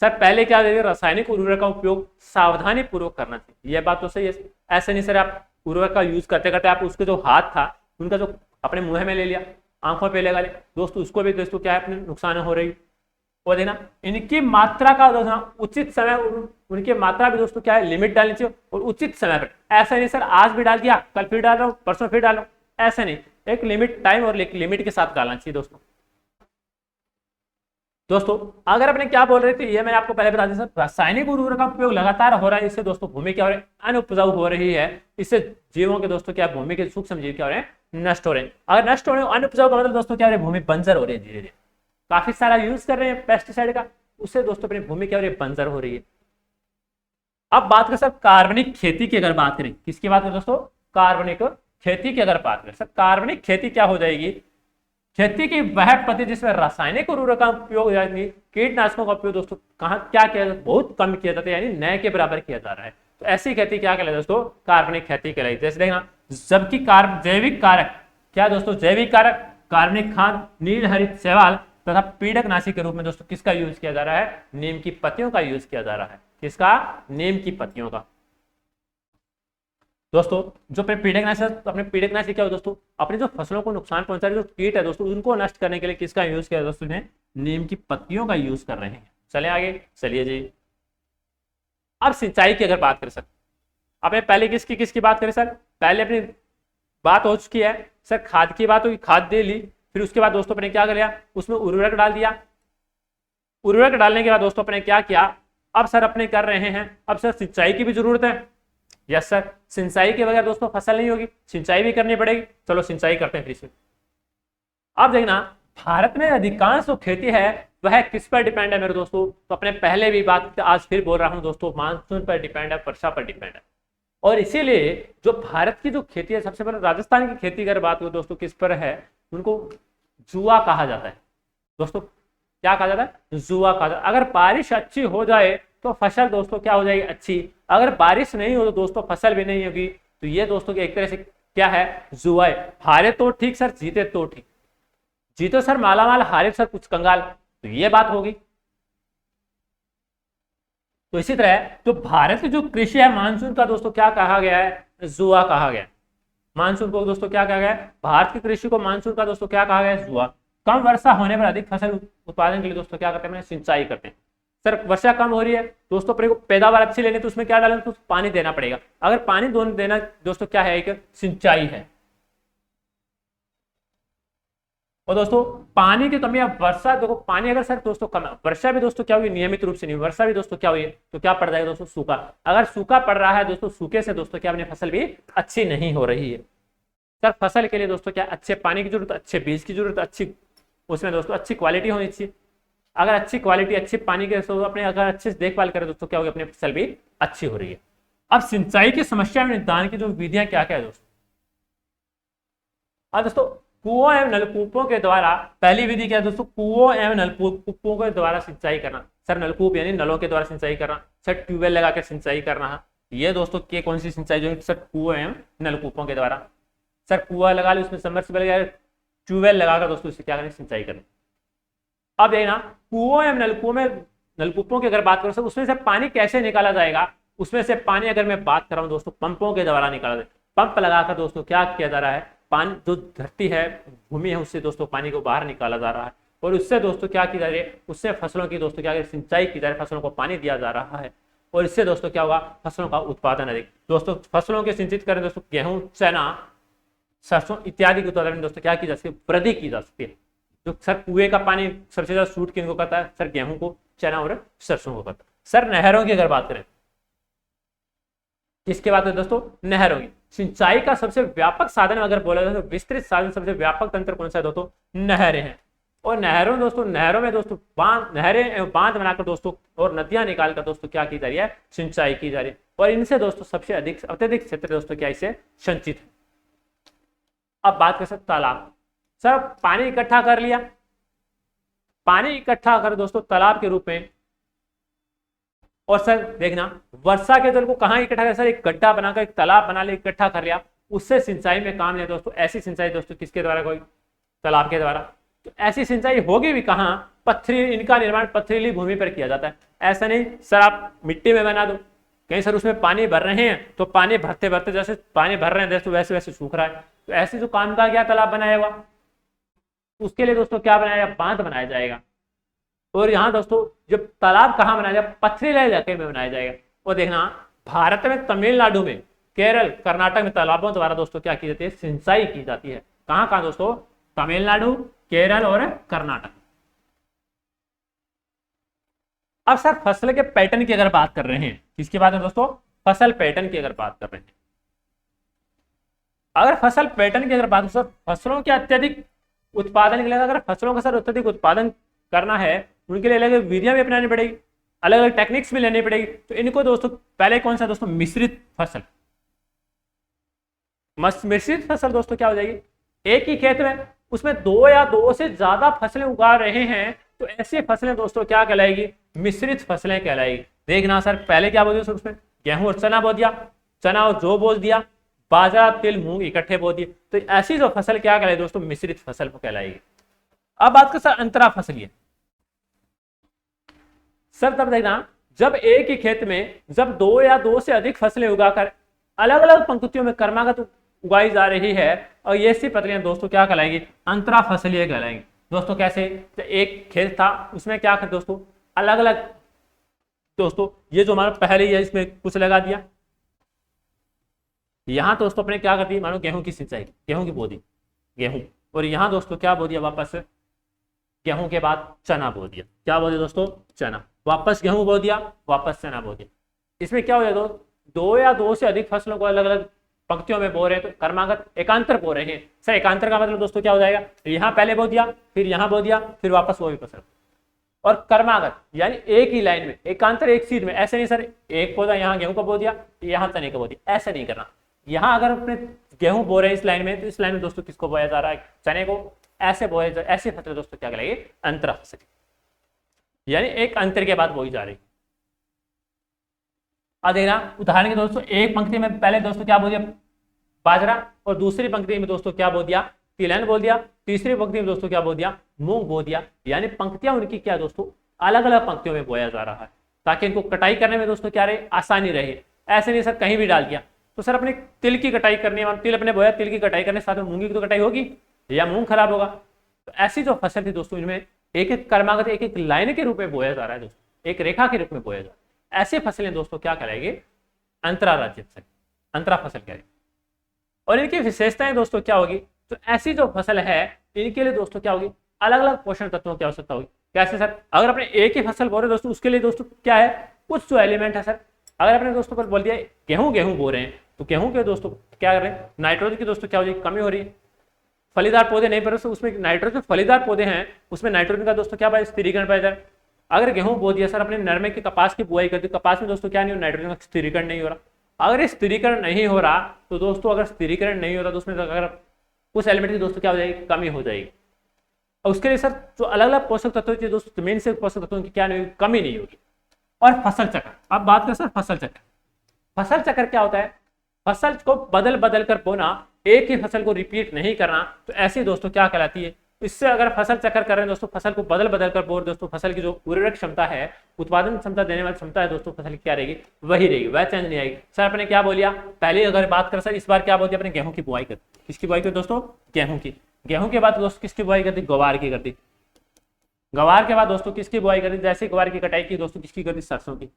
सर पहले क्या देखिए, रासायनिक उर्वरक का उपयोग सावधानी पूर्वक करना चाहिए, यह बात तो सही है। ऐसे नहीं सर आप उर्वरक का यूज करते करते आप उसके जो हाथ था उनका जो अपने मुंह में ले लिया, आंखों पे लगा लिया दोस्तों, उसको भी दोस्तों क्या है, अपने नुकसान हो रही। और देना इनकी मात्रा का दोस्तों उचित समय, उनकी मात्रा भी दोस्तों क्या है, लिमिट डालनी चाहिए और उचित समय पर। ऐसा नहीं सर आज भी डाल दिया, कल फिर डाल रहा हूँ, परसों फिर डाल रहा हूँ, ऐसा नहीं, एक लिमिट टाइम और लिमिट के साथ डालना चाहिए दोस्तों। अगर अपने क्या बोल रहे थे, ये मैंने आपको पहले बता दिया सर, रासायनिक उर्वरक का उपयोग लगातार हो रहा है, इससे दोस्तों भूमि क्या हो रही है, अनुपजाऊ हो रही है। इससे जीवों के दोस्तों क्या, भूमि के सूक्ष्म जीव क्या हो रहे हैं, नष्ट हो रहे हैं। अगर नष्ट हो रहे हैं, अनुपजाऊ का मतलब दोस्तों क्या हो रही है, भूमि बंजर हो रही है धीरे धीरे। काफी सारा यूज कर रहे हैं पेस्टिसाइड का, उससे दोस्तों अपनी भूमि क्या हो रही है, बंजर हो रही है। अब बात करें सर कार्बनिक खेती की, अगर बात करें किसकी बात करें दोस्तों, कार्बनिक खेती की अगर बात करें सर, कार्बनिक खेती क्या हो जाएगी, खेती की वह पद्धति जिसमें रासायनिक उर्वरक का उपयोग, यानी कीटनाशकों का उपयोग दोस्तों कहां क्या किया, बहुत कम किया जाता है, यानी नए के बराबर किया जा रहा है। तो ऐसी खेती क्या कहलाती है दोस्तों, कार्बनिक खेती कहलाती है। जैसे देखना, जबकि जैविक कारक क्या दोस्तों, जैविक कारक, कार्बनिक खाद, नील हरित शैवाल तथा पीड़कनाशी के रूप में दोस्तों किसका यूज किया जा रहा है, नीम की पत्तियों का यूज किया जा रहा है। किसका, नीम की पत्तियों का। दोस्तों जो अपने पीड़कनाशी क्या हो दोस्तों, अपनी जो फसलों को नुकसान पहुंचा रहे जो कीट है दोस्तों, उनको नष्ट करने के लिए किसका यूज किया दोस्तों ने, नीम की पत्तियों का यूज कर रहे हैं। चले आगे, चलिए जी। अब सिंचाई की अगर बात करें सर, अपने पहले किसकी बात करें सर, पहले अपनी बात हो चुकी है सर, खाद की बात होगी, खाद दे ली, फिर उसके बाद दोस्तों अपने क्या कर लिया, उसमें उर्वरक डाल दिया। उर्वरक डालने के बाद दोस्तों अपने क्या किया, अब सर अपने कर रहे हैं, अब सर सिंचाई की भी जरूरत है। यस सर, सिंचाई के बगैर दोस्तों फसल नहीं होगी, सिंचाई भी करनी पड़ेगी। चलो सिंचाई करते हैं फिर से। अब देखना, भारत में अधिकांश जो खेती है वह किस पर डिपेंड है मेरे दोस्तों, तो अपने पहले भी बात, आज फिर बोल रहा हूं दोस्तों, मानसून पर डिपेंड है, वर्षा पर डिपेंड है। और इसीलिए जो भारत की जो खेती है, सबसे पहले राजस्थान की खेती अगर बात हो दोस्तों किस पर है, उनको जुआ कहा जाता है दोस्तों। क्या कहा जाता है, जुआ कहा जाता है। अगर बारिश अच्छी हो जाए तो फसल दोस्तों क्या हो जाएगी, अच्छी। अगर बारिश नहीं हो तो दोस्तों फसल भी नहीं होगी। तो ये दोस्तों की एक तरह से क्या है, जुआ है। हारे तो ठीक सर, जीते तो ठीक। जीतो सर माला माल, हारे सर कुछ कंगाल, तो ये बात होगी। तो इसी तरह तो भारत की जो कृषि है मानसून का दोस्तों क्या कहा गया है, जुआ कहा गया। मानसून को दोस्तों क्या कहा गया है, भारत की कृषि को मानसून का दोस्तों क्या कहा गया है, जुआ। कम वर्षा होने पर अधिक फसल उत्पादन के लिए दोस्तों क्या करते हैं, सिंचाई करते हैं। सर वर्षा कम हो रही है दोस्तों, अपने को पैदावार अच्छी लेनी तो उसमें क्या डालें, तो पानी देना पड़ेगा। अगर पानी देना दोस्तों क्या है, एक सिंचाई है। और दोस्तों पानी की कमी, अब वर्षा देखो, पानी अगर सर दोस्तों कम, वर्षा भी दोस्तों क्या हुई, नियमित रूप से नहीं, वर्षा भी दोस्तों क्या हुई है, तो क्या पड़ जाएगा दोस्तों, सूखा। अगर सूखा पड़ रहा है दोस्तों, सूखे से दोस्तों क्या अपनी फसल भी अच्छी नहीं हो रही है। सर फसल के लिए दोस्तों क्या, अच्छे पानी की जरूरत, अच्छे बीज की जरूरत, अच्छी उसमें दोस्तों अच्छी क्वालिटी होनी चाहिए। अगर अच्छी क्वालिटी, अच्छी पानी के अपने अगर अच्छे से देखभाल करें दोस्तों, क्या होगी, अपनी फसल भी अच्छी हो रही है। अब सिंचाई की समस्या में निदान की जो विधियां क्या क्या है दोस्तों। अब दोस्तों कुओं एवं नलकूपों के द्वारा, पहली विधि क्या है दोस्तों, कुओं एवं नलकूपों के द्वारा सिंचाई करना। सर नलकूप यानी नलों के द्वारा सिंचाई करना। सर ट्यूबवेल लगाकर सिंचाई करना है। ये दोस्तों के कौन सी सिंचाई जो है, सर कुओं एवं नलकूपों के द्वारा। सर कुआ लगा ली, उसमें सबमर्सिबल ट्यूबवेल लगाकर दोस्तों इससे क्या करें, सिंचाई करें। अब देखना कुओं एवं नलकूपों की अगर बात करो सर, उसमें से पानी कैसे निकाला जाएगा। उसमें से पानी अगर मैं बात कर रहा हूं दोस्तों, पंपों के द्वारा निकाला जाए। पंप लगाकर दोस्तों क्या किया जा रहा है, पानी जो धरती है, भूमि है, उससे दोस्तों पानी को बाहर निकाला जा रहा है। और उससे दोस्तों क्या की जा रही है, उससे फसलों की दोस्तों क्या सिंचाई की जा रही है, फसलों को पानी दिया जा रहा है। और इससे दोस्तों क्या होगा, फसलों का उत्पादन अधिक। दोस्तों फसलों के सिंचित करें दोस्तों, गेहूं, चना, सरसों इत्यादि के उत्पादन में दोस्तों क्या की जा सकती है, वृद्धि की जा सकती है। जो सर कुएं का पानी सबसे ज्यादा सूट किनको करता है, सर गेहूं को, चना और सरसों को करता है। सर नहरों की अगर बात करें, किसके बात है दोस्तों, नहरों की। सिंचाई का सबसे व्यापक साधन अगर बोला जाए तो विस्तृत साधन, सबसे व्यापक तंत्र कौन सा है दोस्तों, नहरें हैं। और नहरों में दोस्तों नहरें एवं बांध बनाकर दोस्तों और नदियां निकालकर दोस्तों क्या की जा रही है, सिंचाई की जा रही है। और इनसे दोस्तों सबसे अत्यधिक क्षेत्र दोस्तों क्या इससे संचित है। अब बात कर सकते तालाब। सर पानी इकट्ठा कर लिया, पानी इकट्ठा कर दोस्तों तालाब के रूप में। और सर देखना वर्षा के जल को कहां इकट्ठा कर, सर एक गड्ढा बनाकर एक तालाब बना लिया, इकट्ठा कर लिया, उससे सिंचाई में काम लिया दोस्तों। ऐसी सिंचाई दोस्तों किसके द्वारा, कोई तालाब के द्वारा। तो ऐसी सिंचाई होगी भी कहां, इनका निर्माण पथरीली भूमि पर किया जाता है। ऐसा नहीं सर आप मिट्टी में बना दो, कहीं सर उसमें पानी भर रहे हैं तो पानी भरते भरते जैसे पानी भर रहे हैं दोस्तों वैसे वैसे सूख रहा है। तो ऐसे जो काम का क्या तालाब बनाया हुआ, उसके लिए दोस्तों क्या बनाया, बांध बनाया जाएगा। और यहाँ दोस्तों जब तालाब कहाँ बनाया जाएगा, पथरीले इलाके में बनाया जाएगा। और देखना भारत में तमिलनाडु में, केरल, कर्नाटक में तालाबों द्वारा दोस्तों क्या की जाती है, सिंचाई की जाती है। कहाँ कहाँ दोस्तों, तमिलनाडु, केरल और कर्नाटक। अब सर फसल के पैटर्न की अगर बात कर रहे हैं, किसकी बात है दोस्तों, फसल पैटर्न की अगर बात कर रहे हैं। अगर फसल पैटर्न की अगर बात हो सर, फसलों के अत्यधिक उत्पादन के लिए, अगर फसलों का सर अत्यधिक उत्पादन करना है, उनके लिए अलग अलग विधियां भी अपनानी पड़ेगी, अलग अलग टेक्निक्स भी लेनी पड़ेगी। तो इनको दोस्तों पहले कौन सा दोस्तों, मिश्रित फसल। मिश्रित फसल दोस्तों क्या हो जाएगी, एक ही खेत में उसमें दो या दो से ज्यादा फसलें उगा रहे हैं, तो ऐसी फसलें दोस्तों क्या कहलाएगी, मिश्रित फसलें कहलाएगी। देखना सर पहले क्या बोल दिया, उसमें गेहूं और चना बो दिया, चना और जौ बोल दिया, बाजरा, तिल, मूंग इकट्ठे बो दिए। तो ऐसी जो फसल क्या कहलाएगी दोस्तों, मिश्रित फसल को कहलाएगी। अब बात कर सर अंतरा फसलिए। सर तब देखना जब एक ही खेत में जब दो या दो से अधिक फसलें उगाकर अलग अलग पंक्तियों में क्रमागत उगाई जा रही है, और ये सी पत्तियां दोस्तों क्या कहलाएंगी, अंतरा फसलीय कहलाएंगी। दोस्तों कैसे, तो एक खेत था उसमें क्या कर दोस्तों अलग अलग दोस्तों, ये जो हमारा पहले ही है इसमें कुछ लगा दिया, यहां दोस्तों अपने क्या कर दी, मानो गेहूं की सिंचाई, गेहूं की बो दी, गेहूं, और यहां दोस्तों क्या बो दिया, वापस गेहूं के बाद चना बो दिया। क्या बो दिया दोस्तों, चना, वापस गेहूं बो दिया, वापस चना बो दिया। इसमें क्या हो जाए दो या दो से अधिक फसलों को अलग अलग पंक्तियों में बो रहे हैं, तो कर्मागत एकांतर बो रहे हैं। सर एकांतर का मतलब दोस्तों क्या हो जाएगा, यहाँ पहले बो दिया, फिर यहाँ बो दिया, फिर वापस वो भी फसल। और कर्मागत यानी एक ही लाइन में, एकांतर एक सीध में, ऐसे नहीं सर एक पौधा यहाँ गेहूं का बो दिया, यहाँ चने का बो दिया, ऐसा नहीं करना। यहाँ अगर अपने गेहूं बो रहे हैं इस लाइन में, तो इस लाइन में दोस्तों किसको बोया जा रहा है, चने को, ऐसे बोए, ऐसी फसल दोस्तों क्या कहलाएगी, अंतरा फसल, यानी एक अंतर के बाद बोई जा रही। अब देखना उदाहरण के दोस्तों, एक पंक्ति में पहले दोस्तों क्या बोल दिया, बाजरा, और दूसरी पंक्ति में दोस्तों क्या बोल दिया, तिलहन बोल दिया, तीसरी पंक्ति में दोस्तों क्या बोल दिया, मूंग बोल दिया। यानी पंक्तियां उनकी क्या दोस्तों, अलग अलग पंक्तियों में बोया जा रहा है, ताकि इनको कटाई करने में दोस्तों क्या रहे, आसानी रहे। ऐसे नहीं सर कहीं भी डाल दिया, तो सर अपने तिल की कटाई करनी है, तिल अपने बोया, तिल की कटाई करने साथ में मूंगी की तो कटाई होगी या मूंग खराब होगा। तो ऐसी जो फसल थी दोस्तों, इनमें एक एक कर्मागत, एक एक लाइन के रूप में बोया जा रहा है दोस्तों, एक रेखा के रूप में बोया जा रहा है। ऐसी फसलें दोस्तों क्या कहलाएगी, अंतरा राज्य फसल, अंतरा फसल कहलाएगी। और इनकी विशेषताएं दोस्तों क्या होगी, तो ऐसी जो फसल है इनके लिए दोस्तों क्या होगी, अलग अलग पोषण तत्वों की आवश्यकता होगी। कैसे सर, अगर अपने एक ही फसल बो रहे दोस्तों, उसके लिए दोस्तों क्या है, कुछ जो एलिमेंट है सर, अगर अपने दोस्तों पर बोल दिया गेहूं बो रहे हैं, तो गेहूं के दोस्तों क्या कर रहे हैं, नाइट्रोजन की दोस्तों क्या हो जाएगी, कमी हो रही है। फलीदार पौधे नहीं पर उसमें नाइट्रोजन, फलीदार पौधे हैं उसमें नाइट्रोजन का दोस्तों क्या स्थिरीकरण पाया जाए। अगर गेहूं बो दिया सर, अपने नरमे की कपास की बुआई कर दी, कपास में दोस्तों क्या नहीं हो, नाइट्रोजन का स्थिरीकरण नहीं हो रहा। अगर स्थिरीकरण नहीं हो रहा तो दोस्तों, अगर स्थिरीकरण नहीं हो रहा तो उसमें अगर उस एलिमेंट की दोस्तों क्या हो जाएगी, कमी हो जाएगी। और उसके लिए सर जो अलग अलग पोषक तत्वों की दोस्तों, जमीन से पोषक तत्वों की क्या नहीं होगी, कमी नहीं होगी। और फसल चक्र, अब बात करें सर फसल चक्र। फसल चक्र क्या होता है, फसल को बदल बदल कर बोना, एक ही फसल को रिपीट नहीं करना, तो ऐसी दोस्तों क्या कहलाती है। इससे अगर फसल चक्र कर रहे हैं दोस्तों, फसल को बदल बदल कर बोर दोस्तों, फसल की जो उर्वरक क्षमता है, उत्पादन क्षमता देने वाली क्षमता है दोस्तों, फसल की क्या रहेगी, वही रहेगी, वह चेंज नहीं आएगी। सर अपने क्या बोलिया, पहले अगर बात करें सर, इस बार क्या बोल दिया, अपने गेहूं की बुआई कर, किसकी बुआई कर दोस्तों, गेहूं की। गेहूं के बाद दोस्तों किसकी बुआई कर दी, गवार की कर दी। गवार के बाद दोस्तों किसकी बुआई कर दी, जैसे गवार की कटाई की दोस्तों, किसकी कर दी, सरसों की।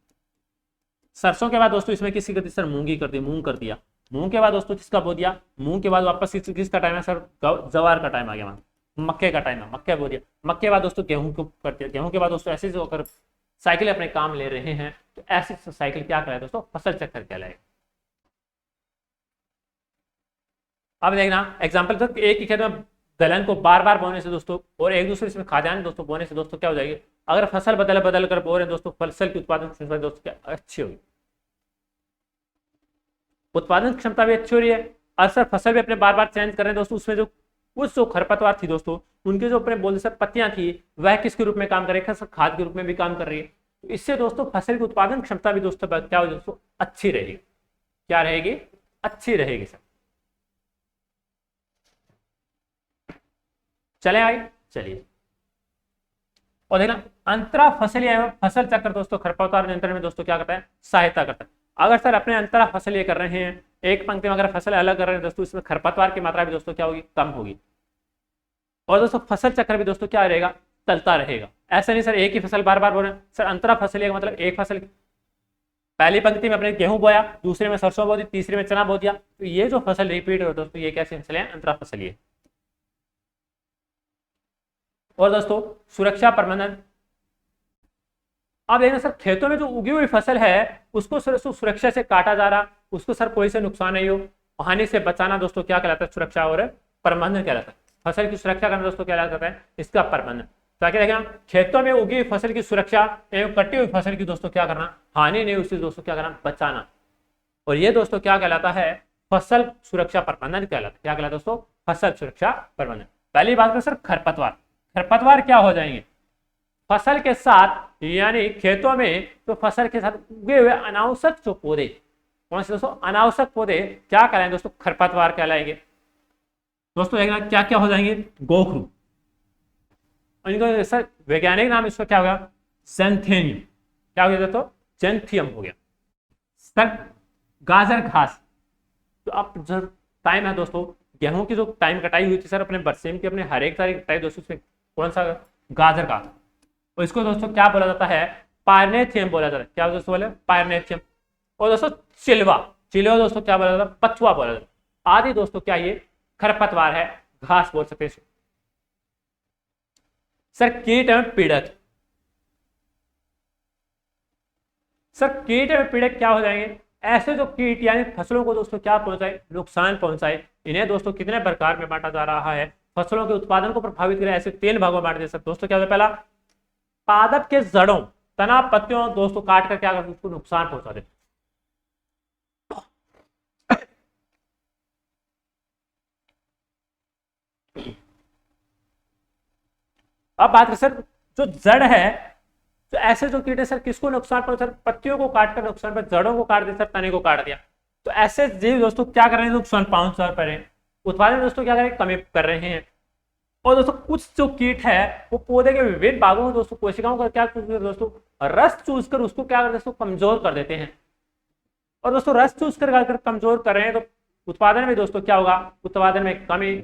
सरसों के बाद दोस्तों इसमें किसकी कर दी, सर मूंगी कर दी, मूंग कर दिया। मूंग के बाद दोस्तों किसका बो दिया, मूंग के बाद वापस किसका टाइम है सर, जवार का टाइम आ गया, मक्के का टाइम है, मक्के बो दिया। मक्के के बाद दोस्तों गेहूं को कर दिया। गेहूं के बाद दोस्तों ऐसे जो अगर साइकिल अपने काम ले रहे हैं, तो ऐसी साइकिल क्या कहलाए दोस्तों, फसल चक्र कहलाए। अब देखना एग्जाम्पल, तो एक ही खेत में दलहन को बार बार बोने से दोस्तों, और एक दूसरे इसमें खाद्यान्न दोस्तों बोने से दोस्तों क्या हो जाएगी, अगर फसल बदल बदल कर बो रहे हैं दोस्तों, फसल की उत्पादन क्षमता दोस्तों क्या अच्छी होगी, उत्पादन क्षमता भी अच्छी हो रही है। और सर फसल भी अपने बार बार चेंज कर रहे हैं दोस्तों, उसमें जो कुछ जो खरपतवार थी दोस्तों, उनके जो अपने बोलते सर पत्तियां थी, वह किसके रूप में काम कर रही है, सर खाद के रूप में भी काम कर रही है। तो इससे दोस्तों फसल की उत्पादन क्षमता भी दोस्तों क्या हो दोस्तों, अच्छी रहेगी। क्या रहेगी, अच्छी रहेगी सर। चले आगे, चलिए और देखना अंतरा फसली एवं फसल चक्र दोस्तों खरपतवार नियंत्रण में दोस्तों क्या करता है, सहायता करता है। अगर सर अपने अंतरा फसल ये कर रहे हैं, एक पंक्ति में अगर फसल अलग कर रहे हैं दोस्तों, इसमें खरपतवार की मात्रा भी दोस्तों क्या होगी, कम होगी। और दोस्तों फसल चक्र भी दोस्तों क्या रहेगा, चलता रहेगा। ऐसा नहीं सर एक ही फसल बार बार बोल रहे हैं सर, अंतरा फसल का मतलब एक फसल, पहली पंक्ति में अपने गेहूं बोया, दूसरे में सरसों बो दी, तीसरे में चना बो दिया, तो ये जो फसल रिपीट हो दोस्तों, ये कैसी फसल है, अंतरा फसल है। और दोस्तों सुरक्षा प्रबंधन, अब देखना सर खेतों में जो उगी हुई फसल है उसको सर सुरक्षा से काटा जा रहा, उसको सर कोई से नुकसान नहीं हो, हानि से बचाना दोस्तों क्या कहलाता है, सुरक्षा और प्रबंधन कहलाता है। फसल की सुरक्षा करना दोस्तों क्या कहलाता है, इसका प्रबंधन। ताकि देखना खेतों में उगी हुई फसल की सुरक्षा एवं कटी हुई फसल की दोस्तों क्या करना, हानि नहीं उससे दोस्तों क्या करना, बचाना। और ये दोस्तों क्या कहलाता है, फसल सुरक्षा प्रबंधन कहलाता है। क्या कहलाता है दोस्तों, फसल सुरक्षा प्रबंधन। पहली बात करें सर खरपतवार, खरपतवार क्या हो जाएंगे, फसल के साथ यानी खेतों में तो फसल के साथ उगे हुए अनावश्यक जो पौधे, कौन से दोस्तों, अनावश्यक पौधे क्या कहलाएंगे दोस्तों, खरपतवार कहलाएंगे। दोस्तों देखना क्या क्या हो जाएंगे, गोखरू, इनको सर वैज्ञानिक नाम इसका क्या होगा, जेंथेनियम। क्या हो गया दोस्तों, जेंथियम हो गया। सर गाजर घास, तो अब जो टाइम है दोस्तों, गेहूं की जो टाइम कटाई हुई थी सर अपने बरसेम की, अपने हर एक तारीख कटाई दोस्तों, उसमें कौन सा गाजर का, और इसको दोस्तों क्या बोला जाता है, पायरेनियम बोला जाता है। क्या दोस्तों बोले, पायरेनियम। और दोस्तों चिलवा, चिलवा दोस्तों क्या बोला जाता है, पछुआ बोला जाता है। आदि दोस्तों क्या ये खरपतवार है, घास बोल सकते हैं। सर कीट एवं पीड़क, सर कीट एवं पीड़क क्या हो जाएंगे, ऐसे जो कीट यानी फसलों को दोस्तों क्या पहुंचाए, नुकसान पहुंचाए। इन्हें दोस्तों कितने प्रकार में बांटा जा रहा है, फसलों के उत्पादन को प्रभावित करे ऐसे 3 भागों में बांट दे सकते दोस्तों। क्या होता है, पहला पादप के जड़ों तना पत्तियों दोस्तों काट कर क्या करते, उसको नुकसान पहुंचा देते। अब बात करें सर जो जड़ है, तो ऐसे जो कीट है सर किसको नुकसान पहुंचा, पत्तियों को काट कर नुकसान पर, जड़ों को काट दिया सर, तने को काट दिया। तो ऐसे जीव दोस्तों क्या कर रहे हैं, नुकसान पहुंचा रहे हैं। उत्पादन दोस्तों क्या कर रहे हैं, कमी कर रहे हैं। और दोस्तों कुछ जो कीट है वो पौधे के विभिन्न भागों में दोस्तों कोशिकाओं का क्या करते हैं दोस्तों, रस चूस कर उसको क्या करते हैं दोस्तों, कमजोर कर देते हैं। और दोस्तों रस चूस कर कमजोर कर रहे हैं तो उत्पादन में दोस्तों क्या होगा, उत्पादन में कमी।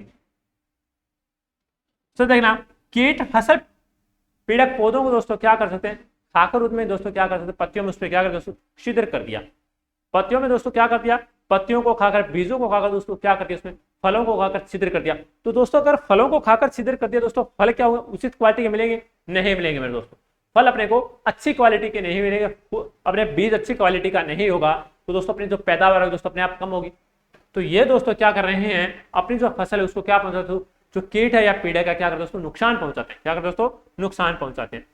तो देखना कीट फसल पीड़क पौधों को दोस्तों क्या कर सकते हैं, खाकर उसमें दोस्तों क्या कर सकते हैं, पत्तियों में उस पर क्या कर दोस्तों, छिद्र कर दिया। पत्तियों में दोस्तों क्या कर दिया, पत्तियों को खाकर, बीजों को खाकर दोस्तों क्या कर दिया, उसमें फलों को खाकर छिद्र कर दिया। तो दोस्तों अगर फलों को खाकर छिद्र कर दिया दोस्तों, फल क्या होगा, उचित क्वालिटी के मिलेंगे, नहीं मिलेंगे मेरे दोस्तों। फल अपने को अच्छी क्वालिटी के नहीं मिलेंगे, अपने बीज अच्छी क्वालिटी का नहीं होगा तो दोस्तों अपनी जो पैदावार है दोस्तों अपने आप कम होगी। तो ये दोस्तों क्या कर रहे हैं, अपनी जो फसल है उसको क्या पहुंचाते हो, जो कीट है या पीड़े का क्या कर दोस्तों, नुकसान पहुंचाते हैं। क्या कर दोस्तों, नुकसान पहुंचाते हैं।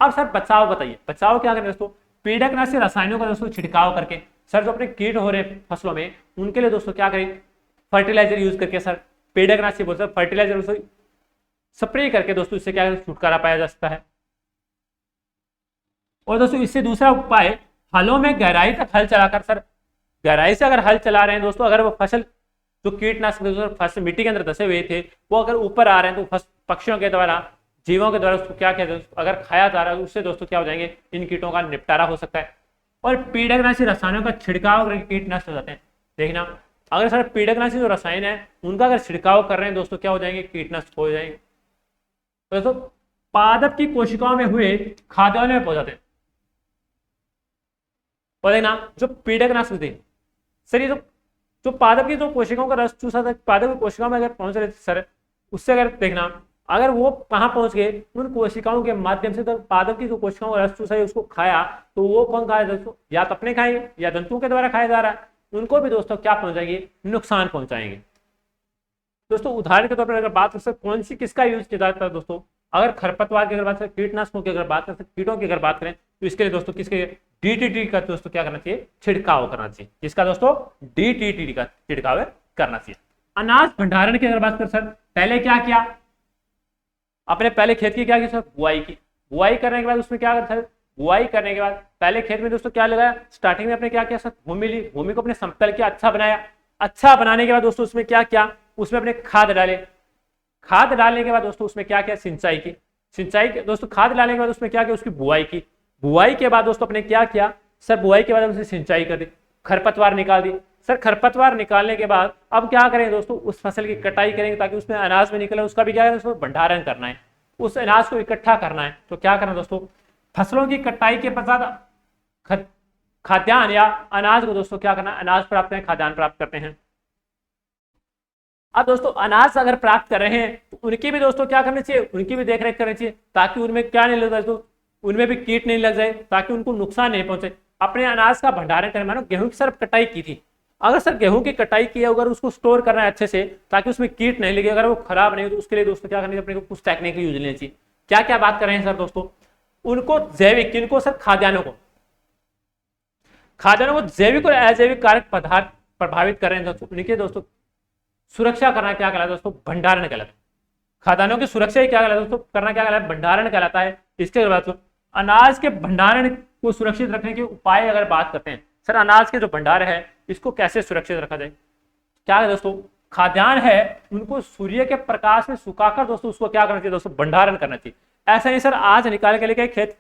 अब सर बचाव बताइए, बचाव क्या करें दोस्तों, पीड़कनाशी रसायनों का दोस्तों छिड़काव करके। सर जो अपने कीट हो रहे फसलों में उनके लिए दोस्तों क्या करें, फर्टिलाइजर यूज करके, सर पीड़कनाशी बोलते हैं, फर्टिलाइजर स्प्रे करके दोस्तों इससे क्या छुटकारा पाया जा सकता है। और दोस्तों इससे दूसरा उपाय, फलों में गहराई तक हल चलाकर, सर गहराई से अगर हल चला रहे हैं दोस्तों, अगर वो फसल जो कीटनाशक फसल मिट्टी के अंदर धसे हुए थे वो अगर ऊपर आ रहे हैं तो पक्षियों के द्वारा, जीवों के द्वारा उसको क्या कहते हैं, अगर खाया जा रहा है उससे दोस्तों क्या हो जाएंगे, इन कीटों का निपटारा हो सकता है। और पीड़कनाशी रसायनों का छिड़काव करके कीटनाशक हो जाते हैं। देखना अगर सर पीड़कनाशी जो रसायन है उनका अगर छिड़काव कर रहे हैं दोस्तों, क्या हो जाएंगे, कीटनाशक हो जाएंगे। तो दोस्तों पादप की कोशिकाओं में हुए खाद्यान्नों में पहुंच जाते हैं। और देखना जो पीड़कनाशक थे सर, ये जो पादप की जो कोशिकाओं का रस चूसा था, पादप की कोशिकाओं में अगर पहुंच रहे थे सर, उससे अगर देखना अगर वो कहाँ पहुंच गए, उन कोशिकाओं के माध्यम से, तो पादप की जो कोशिकाओं का रस चूसा है उसको खाया, तो वो कौन खाया दोस्तों, या तो अपने खाएंगे या जंतुओं के द्वारा खाया जा रहा है, उनको भी दोस्तों क्या पहुंचाएंगे, नुकसान पहुंचाएंगे। दोस्तों उदाहरण के तौर पर अगर बात कर सकते कौन सी किसका यूज किया जाता है दोस्तों, अगर खरपतवार की अगर बात करें, कीटनाशकों की अगर बात करें, कीटों की अगर बात करें तो इसके लिए दोस्तों किसके, डीटीटी का दोस्तों क्या करना चाहिए, छिड़काव करना चाहिए। इसका दोस्तों डीटीटी का छिड़काव करना चाहिए। अनाज भंडारण की अगर बात करें सर, पहले क्या किया, अपने पहले खेत की क्या की सर, बुआई की। बुआई करने के बाद उसमें क्या करता है, बुआई करने के बाद पहले खेत में दोस्तों क्या लगाया, स्टार्टिंग में अपने क्या किया सर, भूमि ली, भूमि को अपने समतल किया, अच्छा बनाया। अच्छा बनाने के बाद दोस्तों उसमें क्या किया, उसमें अपने खाद डाले। खाद डालने के बाद दोस्तों उसमें क्या किया, सिंचाई की। सिंचाई के दोस्तों खाद डालने के बाद उसमें क्या किया, उसकी बुआई की। बुआई के बाद दोस्तों अपने क्या किया सर, बुआई के बाद उसने सिंचाई कर दी, खरपतवार निकाल दी। सर खरपतवार निकालने के बाद अब क्या करें दोस्तों, उस फसल की कटाई करेंगे ताकि उसमें अनाज में निकले, उसका भी क्या है दोस्तों, भंडारण करना है, उस अनाज को इकट्ठा करना है। तो क्या करना दोस्तों, फसलों की कटाई के पश्चात खाद्यान्न या अनाज को दोस्तों क्या करना, अनाज प्राप्त करें, खाद्यान्न प्राप्त करते हैं। अब दोस्तों अनाज अगर प्राप्त कर रहे हैं तो उनकी भी दोस्तों क्या करनी चाहिए, उनकी भी देखरेख करनी चाहिए ताकि उनमें क्या नहीं लग जाए, तो उनमें भी कीट नहीं लग जाए, ताकि उनको नुकसान नहीं पहुंचे। अपने अनाज का भंडारण करें, मानो गेहूं की सर कटाई की थी, अगर सर गेहूं की कटाई की है, अगर उसको स्टोर करना है अच्छे से ताकि उसमें कीट नहीं लगे, अगर वो खराब नहीं हो तो उसके लिए दोस्तों क्या करनी चाहिए, अपने को कुछ टेक्निक यूज लेनी चाहिए। क्या क्या बात कर रहे हैं सर दोस्तों, उनको जैविक, किनको सर, खाद्यान्नों को, खाद्यान्नों को जैविक और अजैविक कारक पदार्थ प्रभावित कर रहे हैं दोस्तों, उनके दोस्तों सुरक्षा करना क्या कहलाता है दोस्तों, भंडारण कहलाता है। खाद्यान्नों की सुरक्षा ही क्या कहलाता है दोस्तों, करना क्या कहलाता है, भंडारण कहलाता है। इसके बाद अनाज के भंडारण को सुरक्षित रखने के उपाय अगर बात करते हैं, सर अनाज के जो भंडार है इसको कैसे सुरक्षित रखा जाए, क्या है दोस्तों, खाद्यान्न है उनको सूर्य के प्रकाश में सुखाकर दोस्तों उसको क्या करना चाहिए दोस्तों, भंडारण करना चाहिए। ऐसा नहीं सर आज निकाल के लेके खेत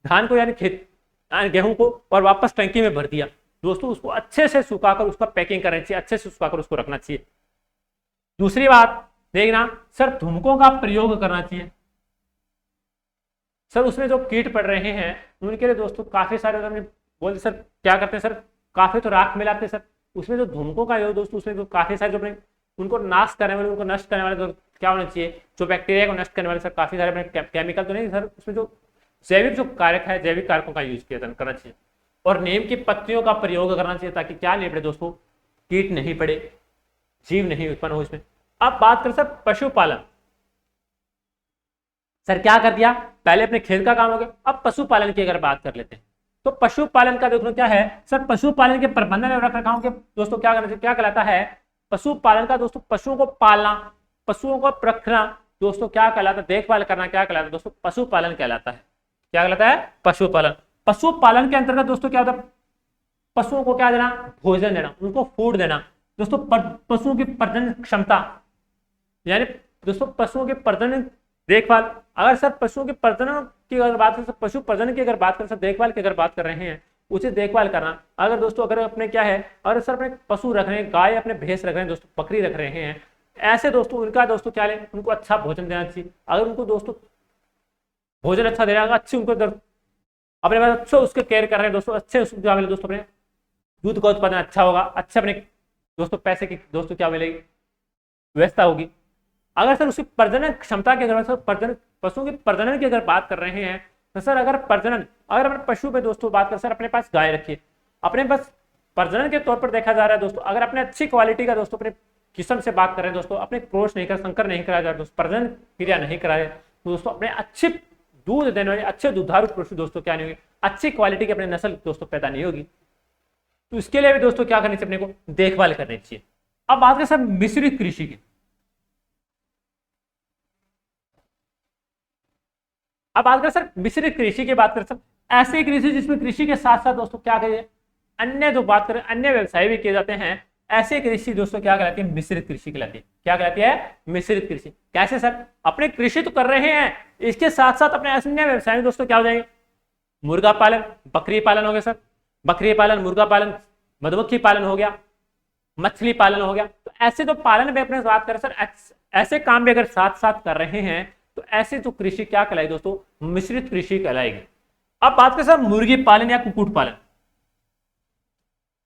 धान को यानी खेत गेहूं को और वापस टंकी में भर दिया, दोस्तों उसको अच्छे से सुखाकर उसका पैकिंग करना चाहिए, अच्छे से सुखाकर उसको रखना चाहिए। दूसरी बात देखना सर, धूमकों का प्रयोग करना चाहिए। सर उसमें जो कीट पड़ रहे हैं उनके लिए दोस्तों काफी सारे बोलते सर क्या करते हैं सर, काफी तो राख मिलाते हैं सर, उसमें जो धूमकों का है दोस्तों उसमें जो काफी सारे जो अपने उनको नाश करने वाले, उनको नष्ट करने वाले तो क्या होना चाहिए, जो बैक्टीरिया को नष्ट करने वाले सर काफी सारे अपने केमिकल तो नहीं सर, उसमें जो जैविक जो कारक है, जैविक कारकों का यूज करना चाहिए। और नीम की पत्तियों का प्रयोग करना चाहिए ताकि क्या नहीं पड़े दोस्तों, कीट नहीं पड़े, जीव नहीं उत्पन्न हो इसमें। अब बात करें सर पशुपालन, सर क्या कर दिया, पहले अपने खेत का काम हो गया, अब पशुपालन की अगर बात कर लेते हैं तो पशुपालन का देखो क्या है सर, पशुपालन के प्रबंधन और रखरखाव के दोस्तों क्या करना चाहिए, क्या कहलाता है पशुपालन का दोस्तों, पशुओं को पालना, पशुओं को रखना दोस्तों क्या कहलाता है, देखभाल करना क्या कहलाता है दोस्तों, पशुपालन कहलाता है। क्या कहलाता है? पशुपालन। पशुपालन के अंतर्गत दोस्तों क्या होता है? पशुओं को क्या देना? भोजन देना, उनको फूड देना दोस्तों। पशुओं की प्रजनन क्षमता, यानी दोस्तों पशुओं के प्रजनन देखभाल। अगर सर पशुओं के प्रजनन की अगर बात करें, पशु प्रजनन की अगर बात करें, सर देखभाल की अगर बात कर रहे हैं, उचित देखभाल करना। अगर दोस्तों अगर अपने क्या है, अगर सर अपने पशु रख रहे हैं, गाय अपने भैंस रख रहे हैं दोस्तों, बकरी रख रहे हैं, ऐसे दोस्तों उनका दोस्तों क्या लें, उनको अच्छा भोजन देना चाहिए। अगर उनको दोस्तों भोजन अच्छा देना, अच्छी उनको अपने पास अच्छे उसके केयर कर रहे हैं दोस्तों, अच्छे उसको क्या मिले दोस्तों, अपने दूध का उत्पादन अच्छा होगा, अच्छे अपने दोस्तों पैसे की दोस्तों क्या मिलेगी, व्यवस्था होगी। अगर सर उसकी प्रजनन क्षमता की अगर प्रजनन पशुओं की प्रजनन की अगर बात कर रहे हैं, तो सर अगर प्रजनन, अगर अपने पशु पे दोस्तों बात कर, सर अपने पास गाय रखिए, अपने पास प्रजनन के तौर पर देखा जा रहा है दोस्तों, अगर अपने अच्छी क्वालिटी का दोस्तों अपने किस्म से बात कर रहे हैं दोस्तों, अपने क्रॉस नहीं कर, संकर नहीं कराया जा रहा दोस्तों, प्रजनन क्रिया नहीं करा रहे तो दोस्तों अपने अच्छे दूध देने वाले अच्छे दुधारू पशु दोस्तों क्या नहीं होगी, अच्छी क्वालिटी की अपने नस्ल दोस्तों पैदा नहीं होगी। तो इसके लिए भी दोस्तों क्या करनी चाहिए, अपने को देखभाल करनी चाहिए। अब बात करें सर मिश्रित कृषि की। अब बात करें सर मिश्रित कृषि की बात करें सर, ऐसी कृषि जिसमें कृषि के साथ साथ दोस्तों क्या करें, अन्य जो बात करें अन्य व्यवसाय भी किए जाते हैं, ऐसे कृषि दोस्तों क्या कहलाती है? मिश्रित कृषि कहलाती है। क्या कहलाती है? मिश्रित कृषि। कैसे सर? अपने कृषि तो कर रहे हैं, इसके साथ साथ अपने अन्य व्यवसाय दोस्तों क्या हो जाएंगे? मुर्गा पालन, बकरी पालन हो गया सर, बकरी पालन, मुर्गा पालन, मधुमक्खी पालन हो गया, मछली पालन हो गया। तो ऐसे तो पालन में अपने बात करें सर, ऐसे काम भी अगर साथ साथ कर रहे हैं तो ऐसे तो कृषि क्या कहलाएगी दोस्तों? मिश्रित कृषि कहलाएगी। अब बात करें सर मुर्गी पालन या कुक्कुट पालन।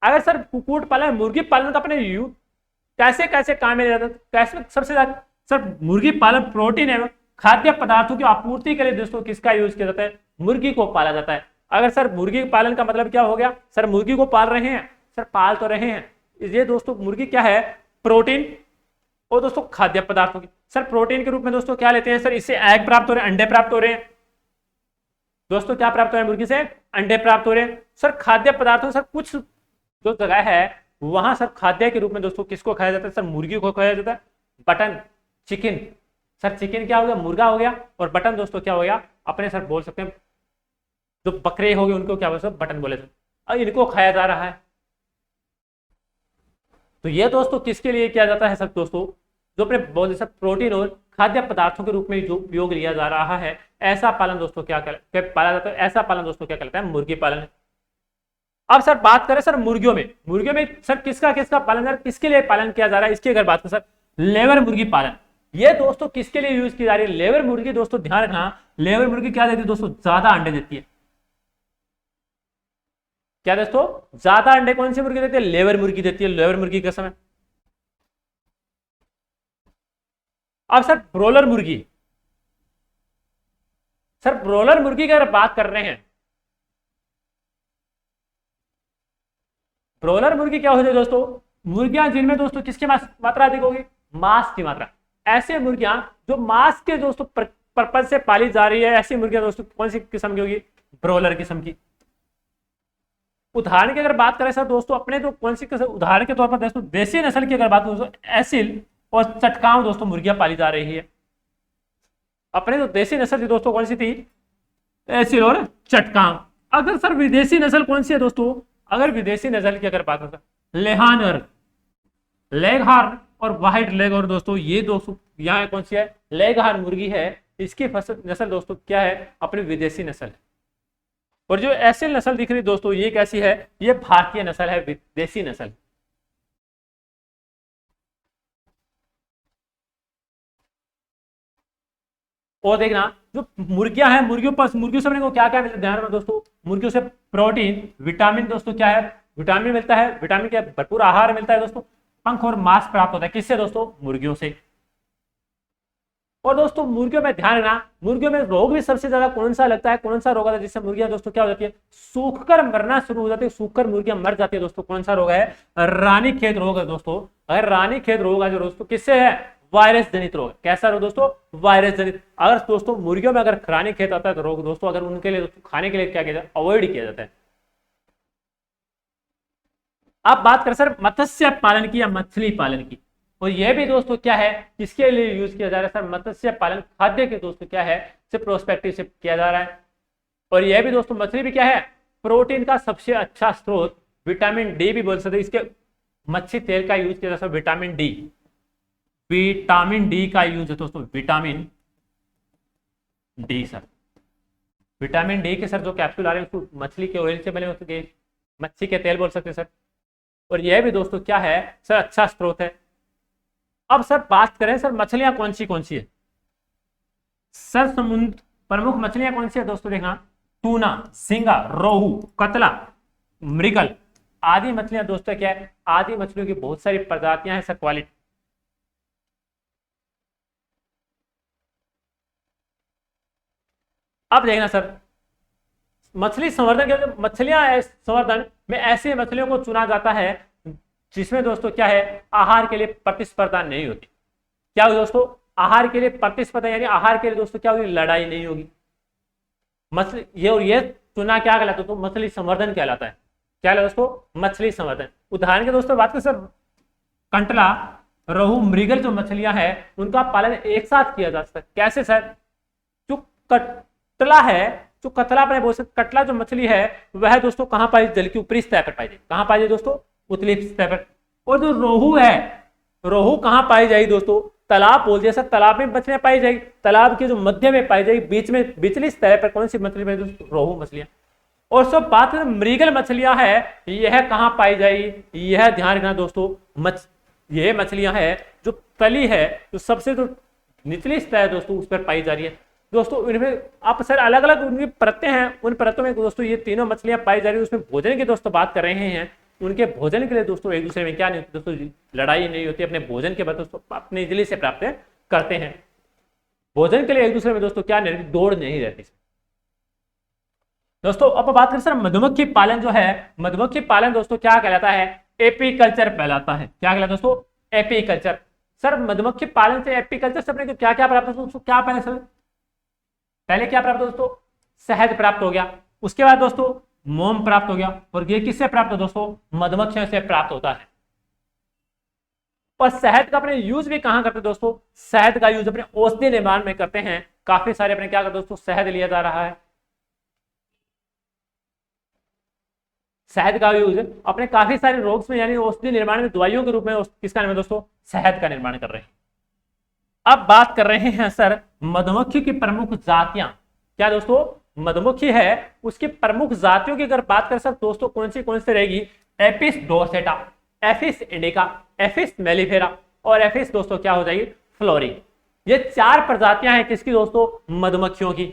अगर सर कुक्कुट पालन मुर्गी पालन का अपने कैसे कैसे काम में जाता है, कैसे सबसे ज्यादा सर मुर्गी पालन प्रोटीन एवं खाद्य पदार्थों की आपूर्ति के लिए दोस्तों किसका यूज किया जाता है? मुर्गी को पाला जाता है। अगर सर मुर्गी पालन का मतलब क्या हो गया? सर मुर्गी को पाल रहे हैं, सर पाल तो रहे हैं, ये दोस्तों मुर्गी क्या है? प्रोटीन और दोस्तों खाद्य पदार्थों की। सर प्रोटीन के रूप में दोस्तों क्या लेते हैं सर? इससे एग प्राप्त हो रहे हैं, अंडे प्राप्त हो रहे हैं दोस्तों, क्या प्राप्त हो रहे हैं? मुर्गी से अंडे प्राप्त हो रहे हैं। सर खाद्य पदार्थों सर कुछ जो जगह है वहां सर खाद्य के रूप में दोस्तों किसको खाया जाता है? सर मुर्गी को खाया जाता है। बटन, चिकन, सर चिकन क्या हो गया? मुर्गा हो गया, और बटन दोस्तों क्या हो गया? अपने सर बोल सकते हैं जो बकरे हो गए उनको क्या बोले? बटन बोले। और इनको खाया जा रहा है। तो ये दोस्तों किसके लिए किया जाता है सर? दोस्तों जो अपने बोले सर प्रोटीन और खाद्य पदार्थों के रूप में जो उपयोग लिया जा रहा है, ऐसा पालन दोस्तों क्या पाला जाता है? ऐसा पालन दोस्तों क्या कहलाता है? मुर्गी पालन। अब सर बात करें सर मुर्गियों में सर किसका किसका पालन, किसके लिए पालन किया जा रहा है, इसकी अगर बात करें सर लेवर मुर्गी पालन, ये दोस्तों किसके लिए यूज की जा रही है? लेवर मुर्गी दोस्तों ध्यान रखना, लेवर मुर्गी क्या देती है दोस्तों? ज्यादा अंडे देती है। क्या दोस्तों? ज्यादा अंडे कौन सी मुर्गी देती है? लेवर मुर्गी देती है। लेवर मुर्गी का समय। अब सर ब्रोलर मुर्गी, सर ब्रोलर मुर्गी की अगर बात कर रहे हैं, ब्रोलर मुर्गी क्या होती है दोस्तों? मुर्गियां जिनमें दोस्तों किसकी मात्रा अधिक होगी? मांस की मात्रा। ऐसे मुर्गियां जो मांस के दोस्तों पर्पज से पाली जा रही है, ऐसी मुर्गियां दोस्तों कौन सी किस्म की होगी? ब्रोलर किस्म की। उदाहरण की अगर बात करें सर दोस्तों, अपने तो कौन सी उदाहरण के तौर पर दोस्तों देसी नस्ल की अगर बात करें दोस्तों, एसिल और चटकांव दोस्तों मुर्गियां पाली जा रही है। अपने तो देसी नस्ल थी दोस्तों कौन सी थी? एसिल और चटकांव। अगर सर विदेशी नस्ल कौन सी है दोस्तों? अगर विदेशी नस्ल की अगर बात करें, लेहानर, लेगहार्न और व्हाइट लेग, और दोस्तों ये दोस्तों यहाँ कौन सी है? लेगहार्न मुर्गी है। इसकी नस्ल दोस्तों क्या है? अपनी विदेशी नस्ल है। और जो एसिल नस्ल दिख रही दोस्तों ये कैसी है? ये भारतीय नस्ल है, विदेशी नस्ल। और देखना जो मुर्गियां हैं, मुर्गियों से अपने को क्या क्या मिलता है? ध्यान रखना दोस्तों, मुर्गियों से प्रोटीन, विटामिन दोस्तों क्या है? विटामिन मिलता है। विटामिन क्या? भरपूर आहार मिलता है दोस्तों। पंख और मांस प्राप्त होता है किससे दोस्तों? मुर्गियों से। और दोस्तों मुर्गियों में ध्यान रखना, मुर्गियों में रोग भी सबसे ज्यादा कौन सा लगता है? कौन सा रोग आता है जिससे मुर्गियां दोस्तों क्या हो जाती है? सूखकर मरना शुरू हो जाती है, सूखकर मुर्गियां मर जाती है दोस्तों। कौन सा रोग है? रानीखेत रोग है दोस्तों। अगर रानीखेत रोग है जो दोस्तों किससे है? वायरस जनित रोग। कैसा रोग दोस्तों? वायरस जनित। अगर दोस्तों मुर्गियों में अगर रानीखेत आता है तो रोग दोस्तों, अगर उनके लिए दोस्तों खाने के लिए क्या किया जाता है? अवॉइड किया जाता है। अब बात करें सर मत्स्य पालन की या मछली पालन की, और यह भी दोस्तों क्या है? किसके लिए यूज किया जा रहा है? सर मत्स्य पालन खाद्य के दोस्तों क्या है? से प्रोस्पेक्टिव से किया जा रहा है। और यह भी दोस्तों मछली भी क्या है, प्रोटीन का सबसे अच्छा स्रोत, विटामिन डी भी बोल सकते हैं। इसके मच्छी तेल का यूज किया जाता है, विटामिन डी, विटामिन डी का यूज है दोस्तों, vitamin D sir, vitamin D के सर जो कैप्सूल आ रहे हैं उसको मछली के ऑयल से बने हो सके, मच्छी के तेल बोल सकते हैं सर। और यह भी दोस्तों क्या है सर, अच्छा स्रोत है। अब सर बात करें सर मछलियां कौन सी है सर, समुद्र प्रमुख मछलियां कौन सी है दोस्तों, देखना, टूना, झींगा, रोहू, कतला, मृगल आदि मछलियां दोस्तों क्या है, आदि मछलियों की बहुत सारी प्रजातियां हैं सर, क्वालिटी। अब देखना सर, मछली संवर्धन के मछलियां संवर्धन में ऐसी मछलियों को चुना जाता है जिसमें दोस्तों क्या है, आहार के लिए प्रतिस्पर्धा नहीं होती। क्या होगी दोस्तों, आहार के लिए प्रतिस्पर्धा, यानी आहार के लिए दोस्तों क्या होगी, लड़ाई नहीं होगी। मछली ये और ये चुना क्या कहलाता है तो मछली संवर्धन कहलाता है। क्या है दोस्तों, मछली संवर्धन। उदाहरण के दोस्तों बात करें सर, कंटला, रोहू, मृगल जो मछलियां हैं उनका पालन एक साथ किया जा सकता है। कैसे सर, जो कटला है, जो कतला अपने बोल सकते, कटला जो मछली है वह दोस्तों कहां पाई, जल की ऊपरी सतह पर पाई जाएगी। कहां पाई जाए दोस्तों, उतली सतह पर। और जो रोहू है, रोहू कहां पाई जाएगी दोस्तों, तालाब बोल दिया सर, तालाब में मछलियां पाई जाएगी, तालाब के जो मध्य में पाई जाएगी, बीच में बिचली सतह पर कौन सी मछली पाई दोस्तों, रोहू मछलियां। और सब बात करें मृगल मछलियां है, यह कहां पाई जाएगी, यह ध्यान रखना दोस्तों, यह मछलियां है जो तली है, जो सबसे जो निचली सतह है दोस्तों उस पर पाई जा रही है दोस्तों। इनमें आप सर अलग अलग उनकी परतें हैं, उन परतों में दोस्तों ये तीनों मछलियां पाई जा रही है। उसमें भोजन की दोस्तों बात कर रहे हैं, उनके भोजन के लिए दोस्तों एक दूसरे में क्या नहीं होती दोस्तों, लड़ाई नहीं होती, अपने भोजन के बाद दोस्तों अपनी इजली से प्राप्त करते हैं। भोजन के लिए एक दूसरे में दोस्तों क्या नहीं रहती, दौड़ नहीं रहती दोस्तों। अब बात करें सर मधुमक्खी पालन जो है, मधुमक्खी पालन दोस्तों क्या कहलाता है, एपीकल्चर कहलाता है। क्या कहलाता है दोस्तों, एपीकल्चर। सर मधुमक्खी पालन से एपीकल्चर से अपने क्या क्या प्राप्त होता है दोस्तों, क्या पहले सर, पहले क्या प्राप्त हो दोस्तों, शहद प्राप्त हो गया, उसके बाद दोस्तों मोम प्राप्त हो गया, और ये किससे प्राप्त हो दोस्तों, मधुमक्खियों से प्राप्त होता है। और शहद का अपने यूज भी कहां करते हैं दोस्तों, शहद का यूज अपने औषधि निर्माण में करते हैं। काफी सारे अपने क्या करते दोस्तों, शहद लिया जा रहा है, शहद का यूज अपने काफी सारे रोग में यानी औषधि निर्माण में, दवाइयों के रूप में किसका नाम है दोस्तों, शहद का निर्माण कर रहे हैं। अब बात कर रहे हैं सर मधुमक्खी की प्रमुख जातियां। क्या दोस्तों, मधुमक्खी है उसकी प्रमुख जातियों की अगर बात कर सर दोस्तों कौन सी रहेगी, Apis dorsata, Apis indica, Apis mellifera और एफिस दोस्तों क्या हो जाएगी, फ्लोरी। ये चार प्रजातियां हैं किसकी दोस्तों, मधुमक्खियों की।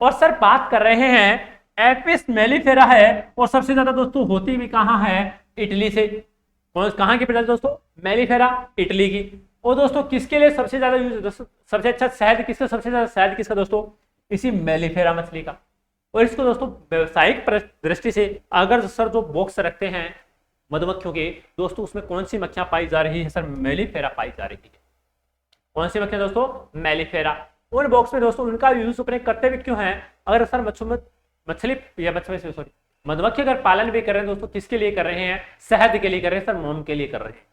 और सर बात कर रहे हैं एपिस मेलिफेरा है, और सबसे ज्यादा दोस्तों होती भी कहां है, इटली से। कहां की प्रजाति दोस्तों, मेलिफेरा, इटली की। और दोस्तों किसके लिए सबसे ज्यादा यूज, सबसे अच्छा शहद किसका, सबसे ज्यादा शहद किसका दोस्तों, इसी मेलिफेरा मछली का। और इसको दोस्तों व्यवसायिक दृष्टि से अगर सर जो बॉक्स रखते हैं मधुमक्खियों के दोस्तों, उसमें कौन सी मक्खियां पाई जा रही है सर, मेलिफेरा पाई जा रही है। कौन सी मक्खियां दोस्तों, मेलिफेरा। उन बॉक्स में दोस्तों उनका यूज अपने करते भी क्यों है, अगर सर मछली या सॉरी मधुमक्खी अगर पालन भी कर रहे हैं दोस्तों, किसके लिए कर रहे हैं, शहद के लिए कर रहे हैं सर, मोम के लिए कर रहे हैं।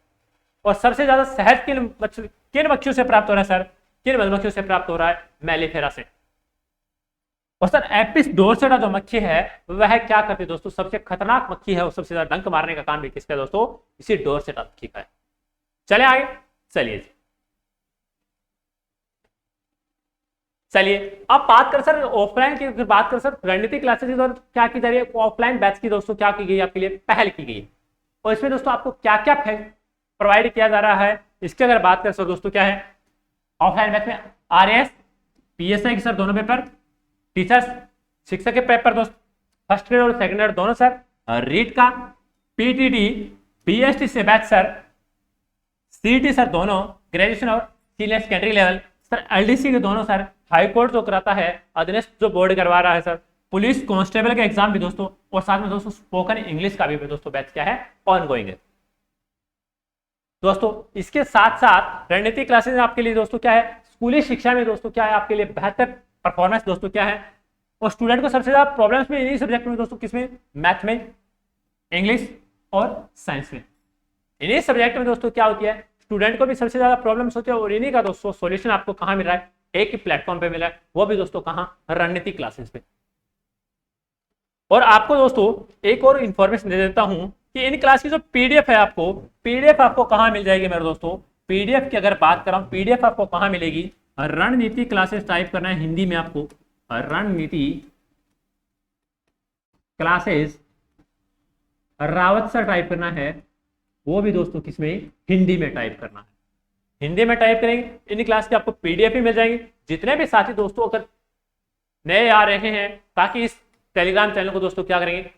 और सबसे ज्यादा शहद किन मक्खियों से प्राप्त हो रहा है सर, किन मधुमक्खियों से प्राप्त हो रहा है, मेलिफेरा से। और सर एपिस डोर्सेटा जो मक्खी है वह क्या करती है दोस्तों, सबसे खतरनाक मक्खी है और सबसे ज्यादा डंक मारने का काम भी किसका है दोस्तों, इसी डोर्सेटा मक्खी का है। चले आगे, चलिए अब बात कर सर ऑफलाइन की बात कर सर, रणनीति क्लासेस की क्या की जा रही है, ऑफलाइन बैच की दोस्तों क्या की गई, आपके लिए पहल की गई। और इसमें दोस्तों आपको क्या क्या प्रोवाइड किया जा रहा है, इसकी अगर बात करें सर दोस्तों क्या है, ऑफलाइन बैच में आरएस पीएसआई के सर दोनों पेपर, टीचर्स शिक्षक के पेपर दोस्तों फर्स्ट ग्रेड और सेकंड ग्रेड दोनों सर, रीट का, पीटीटी बीएसटी से बैच सर, सीईटी सर दोनों ग्रेजुएशन और senior secondary level sir, LDC के दोनों सर, हाई कोर्ट जो कराता है, अधीनस्थ जो बोर्ड करवा रहा है सर, पुलिस कांस्टेबल का एग्जाम भी दोस्तों, और साथ में दोस्तों स्पोकन इंग्लिश का भी दोस्तों बैच क्या है, ऑनगोइंग है दोस्तों। इसके साथ साथ रणनीति क्लासेस आपके लिए दोस्तों क्या है, स्कूली शिक्षा में दोस्तों क्या है आपके लिए बेहतर परफॉर्मेंस दोस्तों क्या है। और स्टूडेंट को सबसे ज्यादा प्रॉब्लम्स में इन्हीं सब्जेक्ट में दोस्तों, किसमें, मैथ में, इंग्लिश और साइंस में। इन्हीं सब्जेक्ट में दोस्तों क्या होती है, स्टूडेंट को भी सबसे ज्यादा प्रॉब्लम्स होती है, और इन्हीं का दोस्तों सॉल्यूशन आपको कहां मिल रहा है, एक ही प्लेटफॉर्म पे मिला है, वो भी दोस्तों कहां, रणनीति क्लासेस पे। और आपको दोस्तों एक और इंफॉर्मेशन दे देता हूं कि इन क्लास की जो पीडीएफ है, आपको पीडीएफ आपको कहां मिल जाएगी मेरे दोस्तों। पीडीएफ की अगर बात करा, पीडीएफ आपको कहां मिलेगी, रणनीति क्लासेस टाइप करना है हिंदी में, आपको रणनीति क्लासेस रावत सर टाइप करना है, वो भी दोस्तों किसमें, हिंदी में टाइप करना है। हिंदी में टाइप करेंगे, इन क्लास की आपको पीडीएफ भी मिल जाएंगे। जितने भी साथी दोस्तों अगर नए आ रहे हैं, ताकि इस टेलीग्राम चैनल को दोस्तों क्या करेंगे,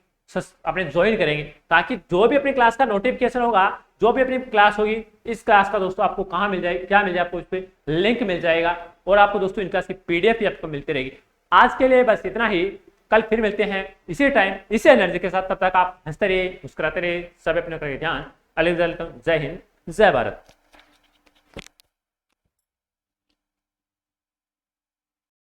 अपने ज्वाइन करेंगे, ताकि जो भी अपनी क्लास का नोटिफिकेशन होगा, जो भी अपनी क्लास होगी, इस क्लास का दोस्तों आपको कहाँ मिल जाएगी, क्या मिल जाएगा, आपको इस पर लिंक मिल जाएगा और आपको दोस्तों इन क्लास की पीडीएफ भी आपको मिलती रहेगी। आज के लिए बस इतना ही, कल फिर मिलते हैं इसी टाइम इसी एनर्जी के साथ। तब तक आप हंसते रहिए, मुस्कुराते रहिए, सब अपने ध्यान। अलविदा, जय हिंद, जय भारत।